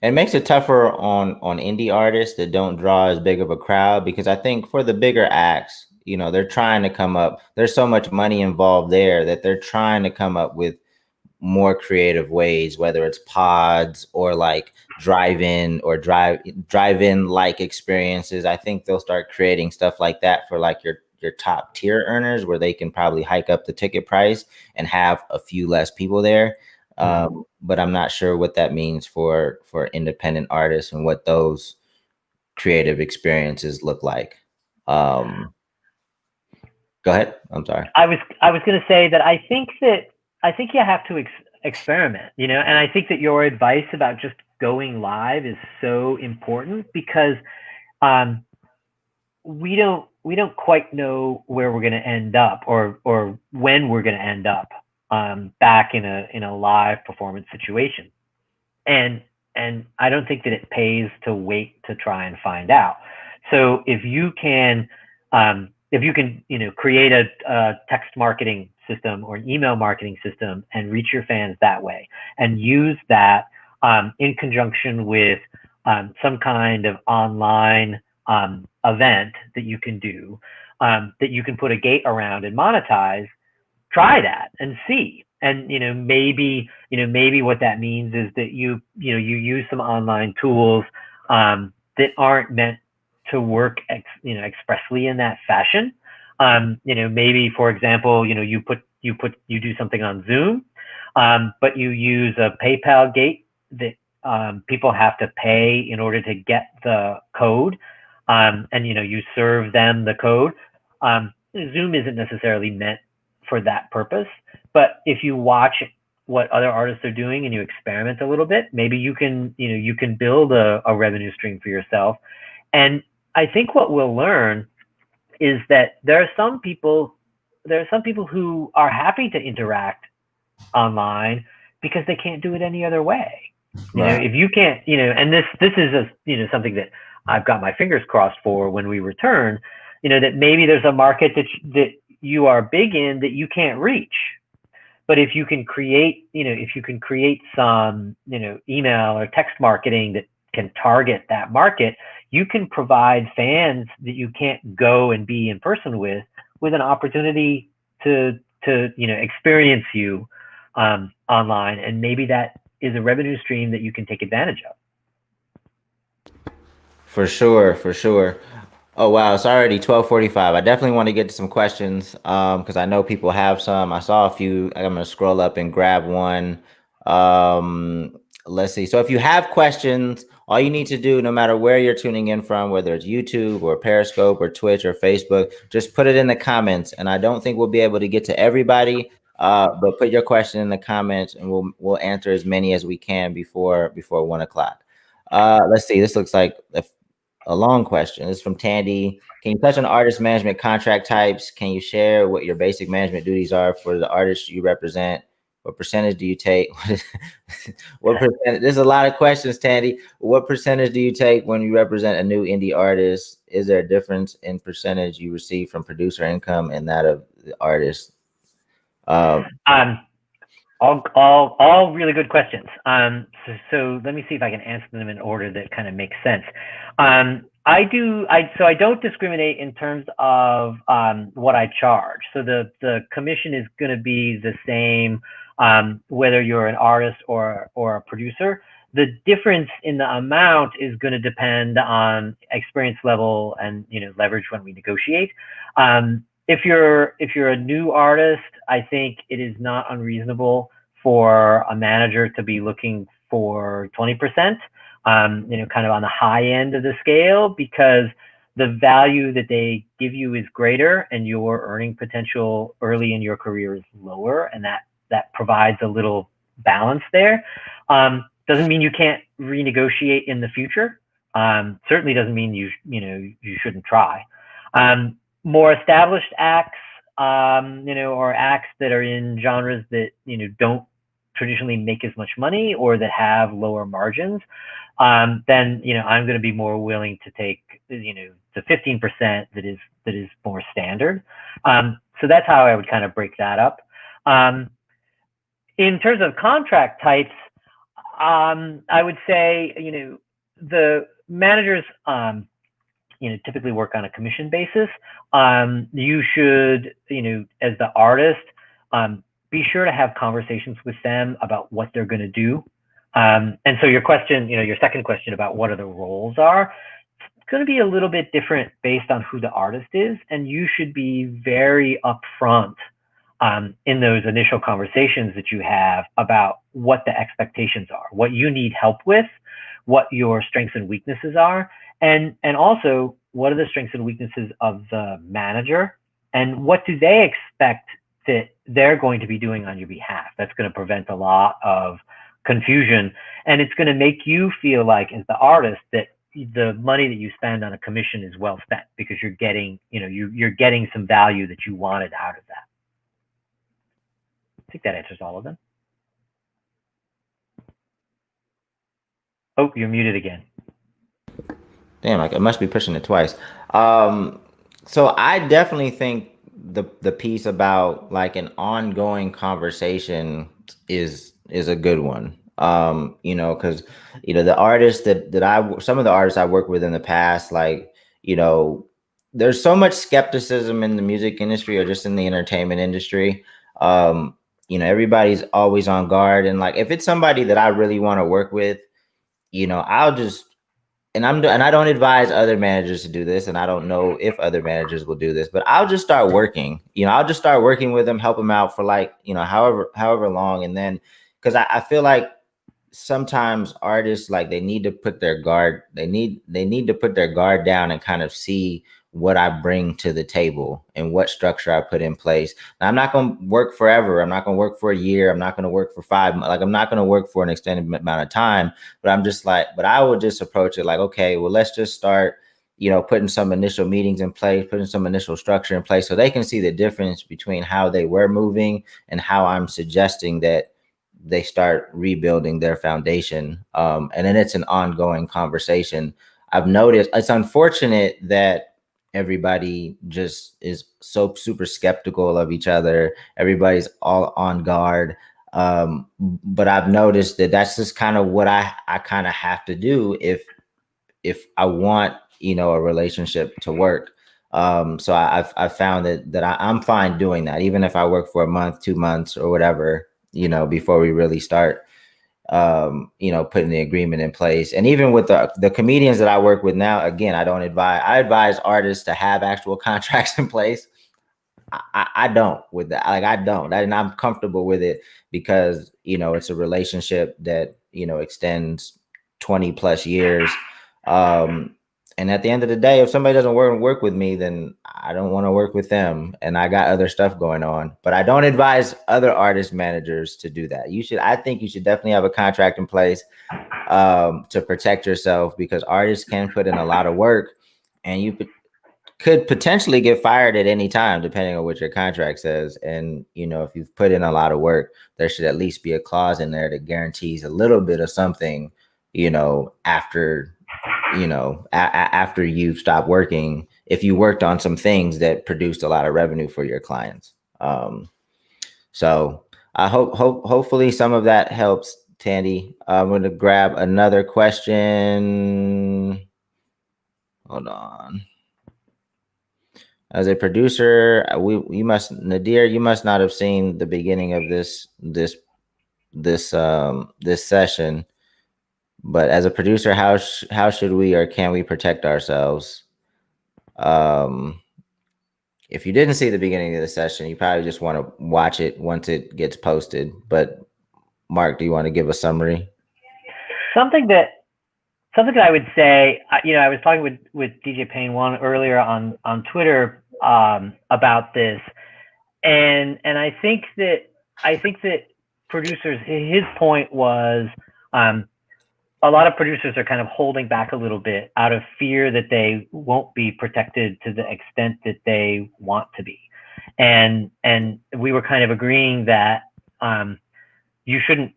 it makes it tougher on indie artists that don't draw as big of a crowd, because I think for the bigger acts, they're trying to come up. There's so much money involved there that they're trying to come up with more creative ways, whether it's pods or like drive-in or drive-in like experiences. I think they'll start creating stuff like that for like your top tier earners, where they can probably hike up the ticket price and have a few less people there. But I'm not sure what that means for independent artists and what those creative experiences look like. Go ahead. I'm sorry. I was going to say that I think you have to experiment, and I think that your advice about just going live is so important, because we don't quite know where we're going to end up, or when we're going to end up back in a live performance situation, and I don't think that it pays to wait to try and find out. So if you can create a text marketing system or an email marketing system and reach your fans that way, and use that in conjunction with some kind of online event that you can do, that you can put a gate around and monetize, try that and see. And maybe what that means is that you use some online tools that aren't meant to work expressly in that fashion. Maybe, for example, you do something on Zoom, but you use a PayPal gate that people have to pay in order to get the code, and you serve them the code. Zoom isn't necessarily meant for that purpose, but if you watch what other artists are doing and you experiment a little bit, maybe you can build a revenue stream for yourself. And I think what we'll learn is that there are some people who are happy to interact online because they can't do it any other way. Right. If you can't, and this is something that I've got my fingers crossed for when we return, that maybe there's a market that you are big in that you can't reach. But if you can create, some, email or text marketing that can target that market, you can provide fans that you can't go and be in person with an opportunity to experience you online, and maybe that is a revenue stream that you can take advantage of. For sure, for sure. Oh wow, it's already 12:45. I definitely want to get to some questions because I know people have some. I saw a few. I'm gonna scroll up and grab one. Um let's see. So if you have questions, all you need to do, no matter where you're tuning in from, whether it's YouTube or Periscope or Twitch or Facebook, just put it in the comments. And I don't think we'll be able to get to everybody, but put your question in the comments and we'll answer as many as we can before 1 o'clock. Let's see. This looks like a long question. This is from Tandy. Can you touch on artist management contract types? Can you share what your basic management duties are for the artists you represent? What percentage do you take? What percentage? There's a lot of questions, Tandy. What percentage do you take when you represent a new indie artist? Is there a difference in percentage you receive from producer income and that of the artist? All really good questions. So let me see if I can answer them in order that kind of makes sense. I don't discriminate in terms of what I charge. So the commission is going to be the same whether you're an artist or a producer. The difference in the amount is going to depend on experience level and leverage when we negotiate. If you're a new artist, I think it is not unreasonable for a manager to be looking for 20%, kind of on the high end of the scale, because the value that they give you is greater and your earning potential early in your career is lower, and that provides a little balance there. Doesn't mean you can't renegotiate in the future. Certainly doesn't mean you shouldn't try. More established acts, or acts that are in genres that don't traditionally make as much money or that have lower margins, then I'm going to be more willing to take the 15% that is more standard. So that's how I would kind of break that up. In terms of contract types, I would say the managers typically work on a commission basis. You should, as the artist, be sure to have conversations with them about what they're going to do. And so your question, your second question about what are the roles are, it's going to be a little bit different based on who the artist is. And you should be very upfront in those initial conversations that you have about what the expectations are, what you need help with, what your strengths and weaknesses are, and also what are the strengths and weaknesses of the manager, and what do they expect that they're going to be doing on your behalf. That's going to prevent a lot of confusion, and it's going to make you feel like, as the artist, that the money that you spend on a commission is well spent because you're getting, you're getting some value that you wanted out of that. I think that answers all of them. Oh, you're muted again. Damn, I must be pushing it twice. So I definitely think the piece about like an ongoing conversation is a good one. Because the artists some of the artists I worked with in the past, like, there's so much skepticism in the music industry or just in the entertainment industry. Everybody's always on guard, and like if it's somebody that I really want to work with, I'll just, and I don't advise other managers to do this, and I don't know if other managers will do this, but I'll just start working. I'll just start working with them, help them out for like, however long, and then because I feel like sometimes artists, like, they need to put their guard, they need to put their guard down and kind of see what I bring to the table and what structure I put in place. Now, I'm not going to work forever. I'm not going to work for a year. I'm not going to work for 5 months. Like, I'm not going to work for an extended amount of time, but I would just approach it like, okay, well, let's just start, putting some initial meetings in place, putting some initial structure in place so they can see the difference between how they were moving and how I'm suggesting that they start rebuilding their foundation. And then it's an ongoing conversation. I've noticed it's unfortunate that everybody just is so super skeptical of each other. Everybody's all on guard. But I've noticed that that's just kind of what I kind of have to do if I want, you know, a relationship to work. So I've found that I'm fine doing that, even if I work for a month, 2 months, or whatever, you know, before we really start, you know, putting the agreement in place. And even with the comedians that I work with now, again, I advise artists to have actual contracts in place. I don't with that. Like I don't, and I'm comfortable with it because, you know, it's a relationship that, you know, extends 20 plus years. And at the end of the day, if somebody doesn't work with me, then I don't want to work with them, and I got other stuff going on. But I don't advise other artist managers to do that. I think you should definitely have a contract in place, to protect yourself, because artists can put in a lot of work, and you could potentially get fired at any time, depending on what your contract says. And, you know, if you've put in a lot of work, there should at least be a clause in there that guarantees a little bit of something, you know, after, you know, after you stop working, if you worked on some things that produced a lot of revenue for your clients. So I hopefully some of that helps, Tandy. I'm going to grab another question. Hold on. As a producer, you must, Nadir, you must not have seen the beginning of this session. But as a producer, how should we or can we protect ourselves? If you didn't see the beginning of the session, you probably just want to watch it once it gets posted. But Mark, do you want to give a summary? Something that I would say, you know, I was talking with DJ Payne One earlier on Twitter about this, and I think that producers, his point was, a lot of producers are kind of holding back a little bit out of fear that they won't be protected to the extent that they want to be, and we were kind of agreeing that you shouldn't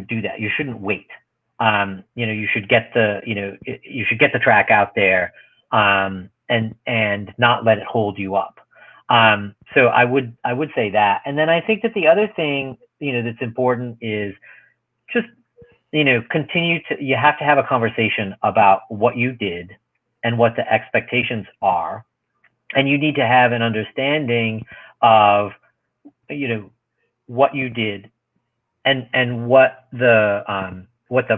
do that. You shouldn't wait. You know, you should get the track out there, and not let it hold you up. So I would say that. And then I think that the other thing, you know, that's important is just, you know, you have to have a conversation about what you did and what the expectations are. And you need to have an understanding of, you know, what you did and what the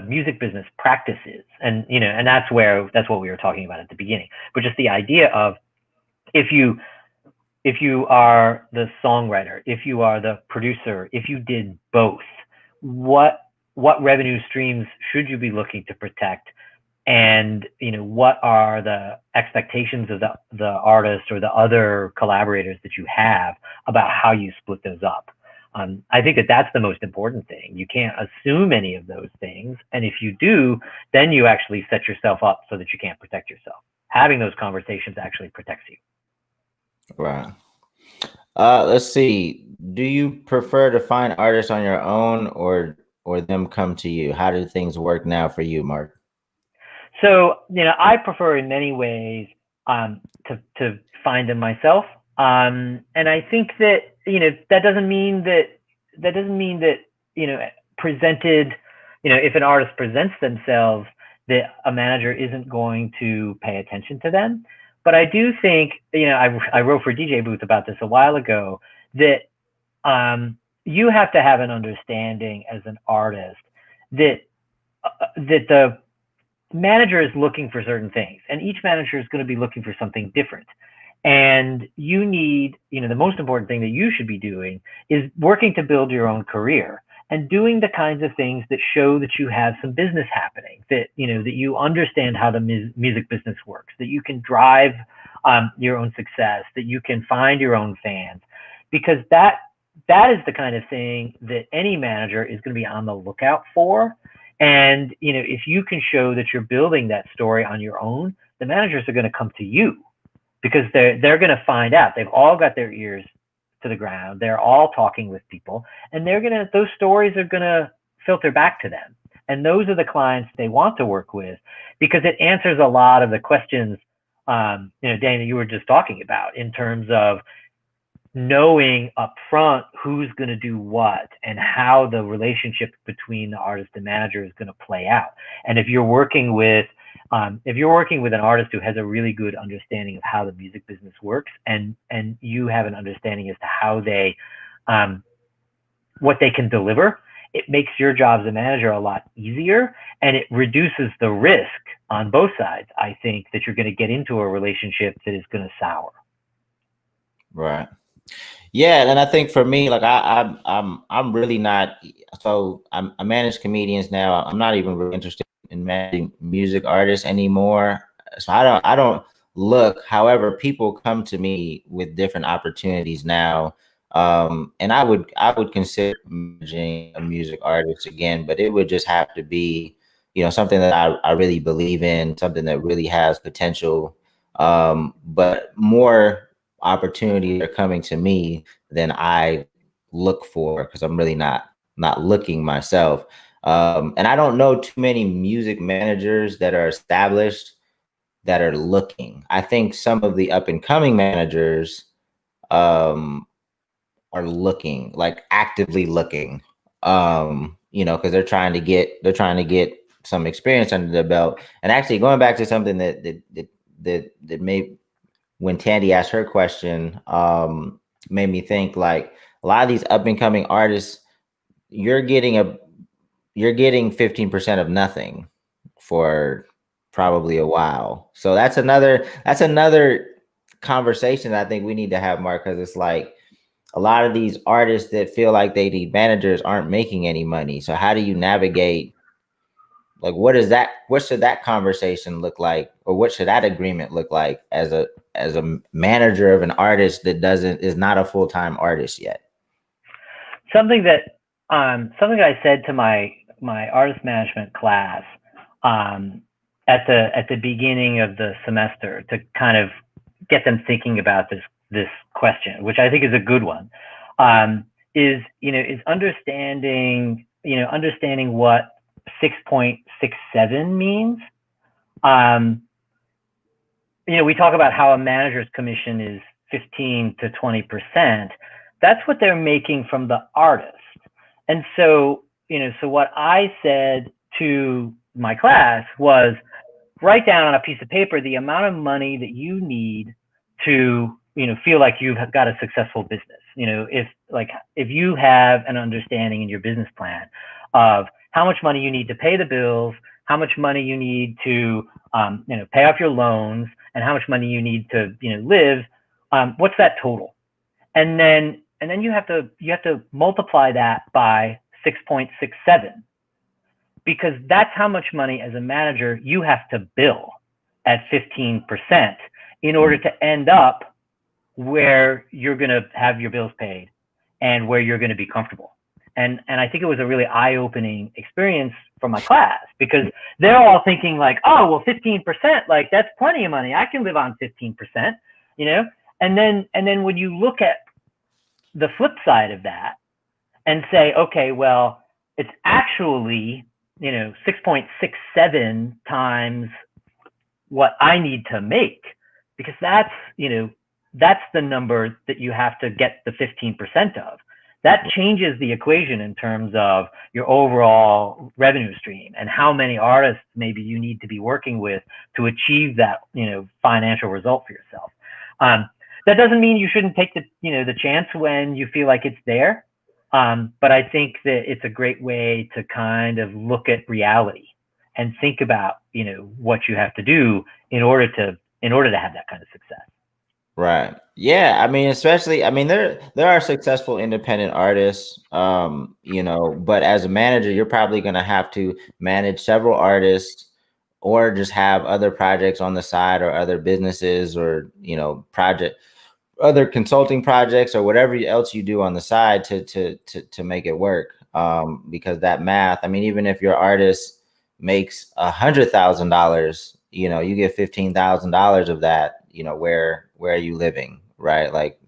music business practice is. And, you know, and that's what we were talking about at the beginning. But just the idea of, if you are the songwriter, if you are the producer, if you did both, what revenue streams should you be looking to protect? And, you know, what are the expectations of the artist or the other collaborators that you have about how you split those up? I think that that's the most important thing. You can't assume any of those things. And if you do, then you actually set yourself up so that you can't protect yourself. Having those conversations actually protects you. Right. Let's see. Do you prefer to find artists on your own, or them come to you? How do things work now for you, Mark? So, you know, I prefer in many ways to find them myself. And I think that, you know, that doesn't mean that, you know, presented, you know, if an artist presents themselves, that a manager isn't going to pay attention to them. But I do think, you know, I wrote for DJ Booth about this a while ago, that you have to have an understanding as an artist that the manager is looking for certain things, and each manager is going to be looking for something different. And you need, you know, the most important thing that you should be doing is working to build your own career and doing the kinds of things that show that you have some business happening, that, you know, that you understand how the music business works, that you can drive your own success, that you can find your own fans, because that is the kind of thing that any manager is going to be on the lookout for. And, you know, if you can show that you're building that story on your own, the managers are going to come to you, because they're going to find out. They've all got their ears to the ground. They're all talking with people, and those stories are going to filter back to them. And those are the clients they want to work with, because it answers a lot of the questions Dana, you were just talking about in terms of knowing upfront who's going to do what and how the relationship between the artist and manager is going to play out. And if you're working with an artist who has a really good understanding of how the music business works, and you have an understanding as to how they what they can deliver, it makes your job as a manager a lot easier, and it reduces the risk on both sides, I think, that you're going to get into a relationship that is going to sour. Right. Yeah, and I think for me, like I'm really not. So I manage comedians now. I'm not even really interested in managing music artists anymore. So I don't look. However, people come to me with different opportunities now, and I would consider managing a music artist again, but it would just have to be, something that I really believe in, something that really has potential. But more opportunities are coming to me than I look for, because I'm really not looking myself. And I don't know too many music managers that are established that are looking. I think some of the up and coming managers um, are looking, like actively looking, because they're trying to get some experience under their belt. And actually, going back to something that made when Tandy asked her question, made me think, like, a lot of these up and coming artists, you're getting a you're getting 15% of nothing for probably a while. So that's another conversation that I think we need to have, Mark, because it's like a lot of these artists that feel like they need managers aren't making any money. So how do you navigate, like, what should that conversation look like, or what should that agreement look like as a manager of an artist that is not a full-time artist yet? Something that I said to my artist management class at the beginning of the semester, to kind of get them thinking about this question, which I think is a good one, is understanding what 6.67 means. We talk about how a manager's commission is 15 to 20%. That's what they're making from the artist. And so what I said to my class was, write down on a piece of paper the amount of money that you need to feel like you've got a successful business. If you have an understanding in your business plan of how much money you need to pay the bills, how much money you need to pay off your loans, and how much money you need to live, what's that total? And then you have to multiply that by 6.67, because that's how much money as a manager you have to bill at 15% in order to end up where you're going to have your bills paid and where you're going to be comfortable. And I think it was a really eye-opening experience for my class, because they're all thinking like, oh, well, 15%, like, that's plenty of money. I can live on 15%, And then when you look at the flip side of that and say, okay, well, it's actually 6.67 times what I need to make, because that's the number that you have to get the 15% of. That changes the equation in terms of your overall revenue stream and how many artists maybe you need to be working with to achieve that financial result for yourself. That doesn't mean you shouldn't take the chance when you feel like it's there. But I think that it's a great way to kind of look at reality and think about, what you have to do in order to have that kind of success. Right. Yeah. I mean, especially, there are successful independent artists, but as a manager, you're probably going to have to manage several artists, or just have other projects on the side, or other businesses, or, other consulting projects, or whatever else you do on the side to make it work. Because that math, even if your artist makes $100,000, you get $15,000 of that. Where are you living, right? Like,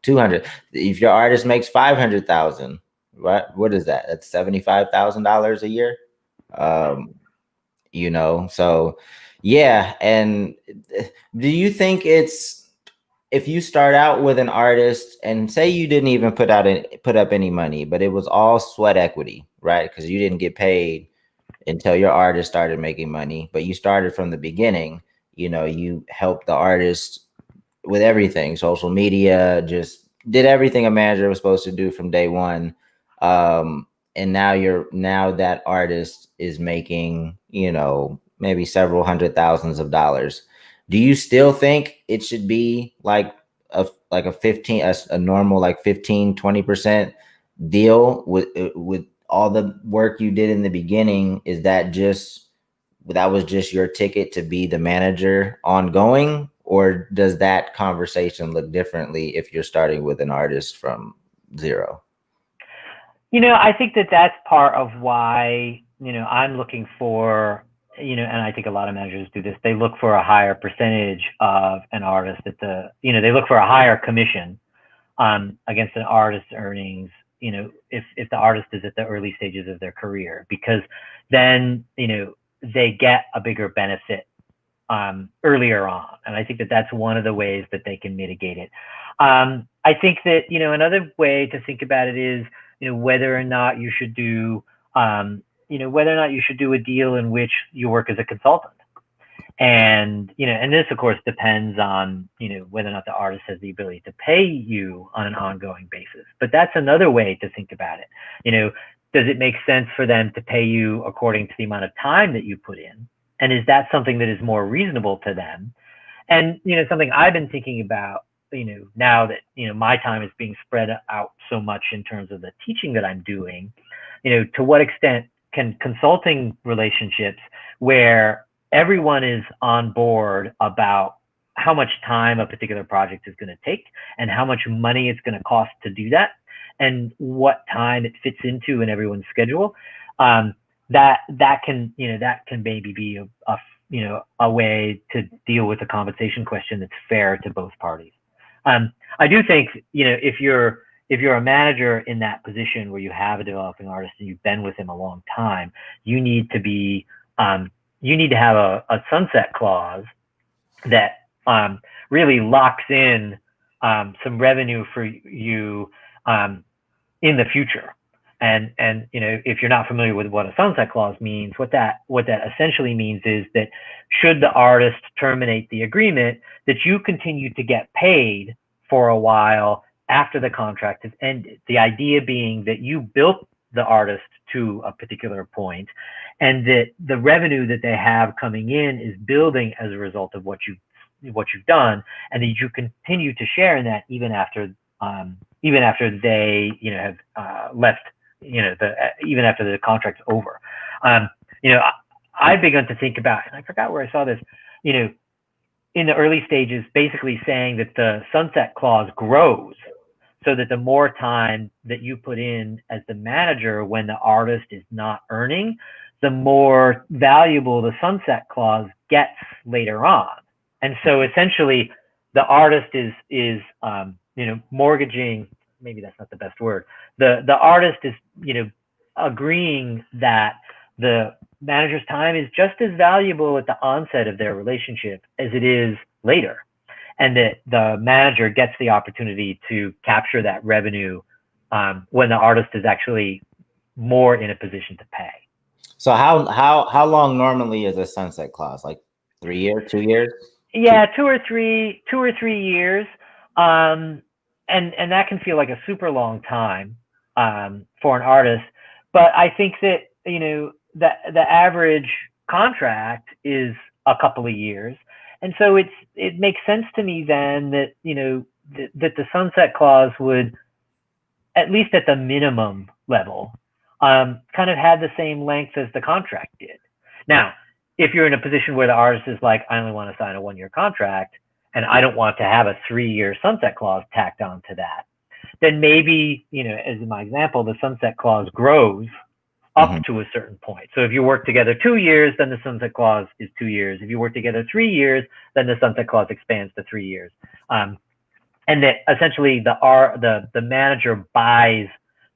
200. If your artist makes 500,000, what is that? That's $75,000 a year. So Yeah, and do you think it's if you start out with an artist and say you didn't even put up any money, but it was all sweat equity, right? Because you didn't get paid until your artist started making money, but you started from the beginning. You know, you helped the artist with everything, social media, just did everything a manager was supposed to do from day one. And now that artist is making, you know, maybe several hundred thousands of dollars. Do you still think it should be like a 15 a normal like 15-20% deal with all the work you did in the beginning? Is that was just your ticket to be the manager ongoing, or does that conversation look differently if you're starting with an artist from zero? I think that that's part of why, I'm looking for, and I think a lot of managers do this. They look for a higher percentage of an artist they look for a higher commission against an artist's earnings, if the artist is at the early stages of their career, because then, they get a bigger benefit earlier on. And I think that that's one of the ways that they can mitigate it. I think that, another way to think about it is, whether or not you should do, whether or not you should do a deal in which you work as a consultant. And, and this of course depends on, whether or not the artist has the ability to pay you on an ongoing basis. But that's another way to think about it. Does it make sense for them to pay you according to the amount of time that you put in? And is that something that is more reasonable to them? And, something I've been thinking about, now that, my time is being spread out so much in terms of the teaching that I'm doing, to what extent can consulting relationships where everyone is on board about how much time a particular project is going to take and how much money it's going to cost to do that and what time it fits into in everyone's schedule, that can maybe be a way to deal with a compensation question that's fair to both parties. I do think, if you're a manager in that position where you have a developing artist and you've been with him a long time, you need to have a sunset clause that really locks in some revenue for you in the future. And if you're not familiar with what a sunset clause means, what that essentially means is that should the artist terminate the agreement, that you continue to get paid for a while after the contract has ended. The idea being that you built the artist to a particular point, and that the revenue that they have coming in is building as a result of what you've done, and that you continue to share in that even after they have left, even after the contract's over. I've begun to think about, and I forgot where I saw this, in the early stages, basically saying that the sunset clause grows, so that the more time that you put in as the manager when the artist is not earning, the more valuable the sunset clause gets later on. And so essentially the artist is mortgaging, maybe that's not the best word. The artist is, agreeing that the manager's time is just as valuable at the onset of their relationship as it is later, and that the manager gets the opportunity to capture that revenue when the artist is actually more in a position to pay. So how long normally is a sunset clause? Like 3 years, 2 years? Yeah, 2 or 3 years, and that can feel like a super long time for an artist. But I think that the average contract is a couple of years, and so it makes sense to me then that that the sunset clause would, at least at the minimum level, kind of had the same length as the contract did. Now, if you're in a position where the artist is like, I only want to sign a 1-year contract and I don't want to have a 3-year sunset clause tacked on to that, then maybe, as in my example, the sunset clause grows up to a certain point. So if you work together 2 years, then the sunset clause is 2 years. If you work together 3 years, then the sunset clause expands to 3 years. And that essentially the manager buys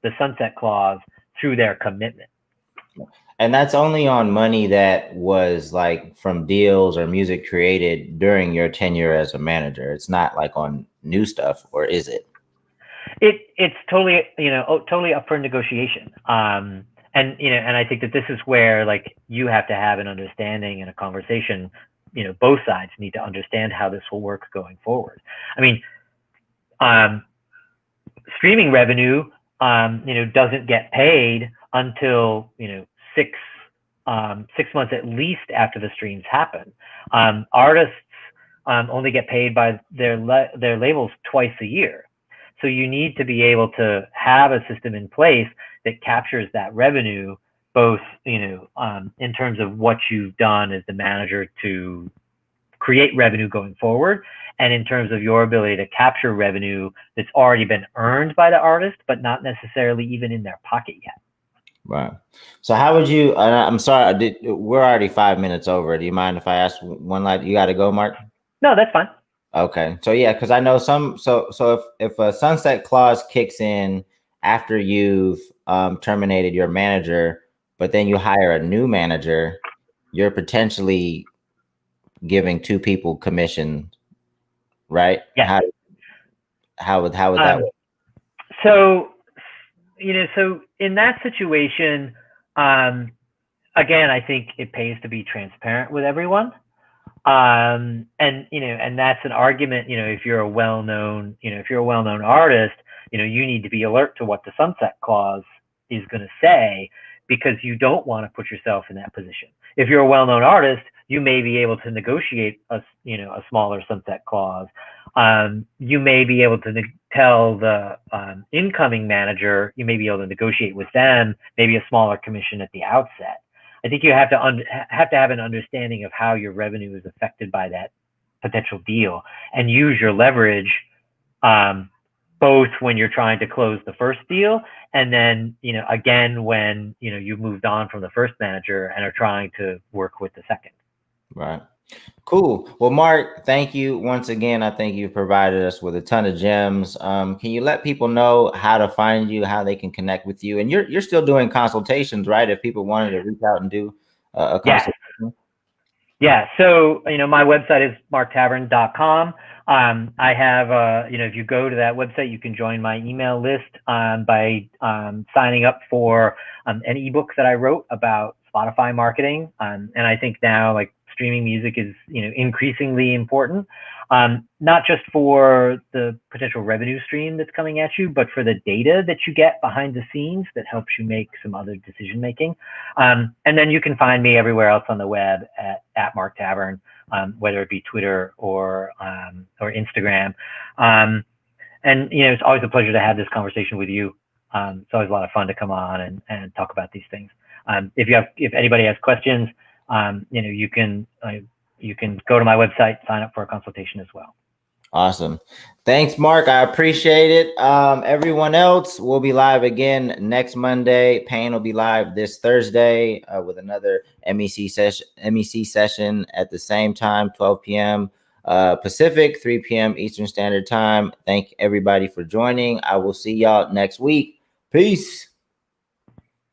the sunset clause through their commitment. And that's only on money that was like from deals or music created during your tenure as a manager. It's not like on new stuff, or is it? It's totally, totally up for negotiation. And I think that this is where like you have to have an understanding and a conversation. Both sides need to understand how this will work going forward. I mean, streaming revenue, doesn't get paid until 6 months at least after the streams happen. Artists only get paid by their labels twice a year. So you need to be able to have a system in place that captures that revenue, both in terms of what you've done as the manager to create revenue going forward, and in terms of your ability to capture revenue that's already been earned by the artist, but not necessarily even in their pocket yet. Right. So how would you, I'm sorry, we're already 5 minutes over. Do you mind if I ask one last, you got to go, Mark? No, that's fine. Okay. So yeah, because I know so if a sunset clause kicks in after you've terminated your manager, but then you hire a new manager, you're potentially giving two people commission, right? Yeah. How would that work? So in that situation, again, I think it pays to be transparent with everyone. And that's an argument. If you're a well-known artist, you need to be alert to what the sunset clause is going to say, because you don't want to put yourself in that position. If you're a well-known artist, you may be able to negotiate a smaller sunset clause. You may be able to tell the incoming manager, you may be able to negotiate with them maybe a smaller commission at the outset. I think you have to have an understanding of how your revenue is affected by that potential deal, and use your leverage, both when you're trying to close the first deal, and then again when you've moved on from the first manager and are trying to work with the second. Right. Cool. Well, Mark, thank you once again. I think you've provided us with a ton of gems. Can you let people know how to find you, how they can connect with you? And you're still doing consultations, right? If people wanted to reach out and do a consultation. Yeah. So, my website is marktavern.com. I have, if you go to that website, you can join my email list by signing up for an ebook that I wrote about Spotify marketing. And I think now, like, streaming music is, increasingly important, not just for the potential revenue stream that's coming at you, but for the data that you get behind the scenes that helps you make some other decision making. And then you can find me everywhere else on the web at Mark Tavern, whether it be Twitter or Instagram. And it's always a pleasure to have this conversation with you. It's always a lot of fun to come on and talk about these things. If anybody has questions, you can go to my website, sign up for a consultation as well. Awesome. Thanks, Mark. I appreciate it. Everyone else will be live again next Monday. Payne will be live this Thursday with another MEC session at the same time, 12 p.m. Pacific, 3 p.m. Eastern Standard Time. Thank everybody for joining. I will see y'all next week. Peace.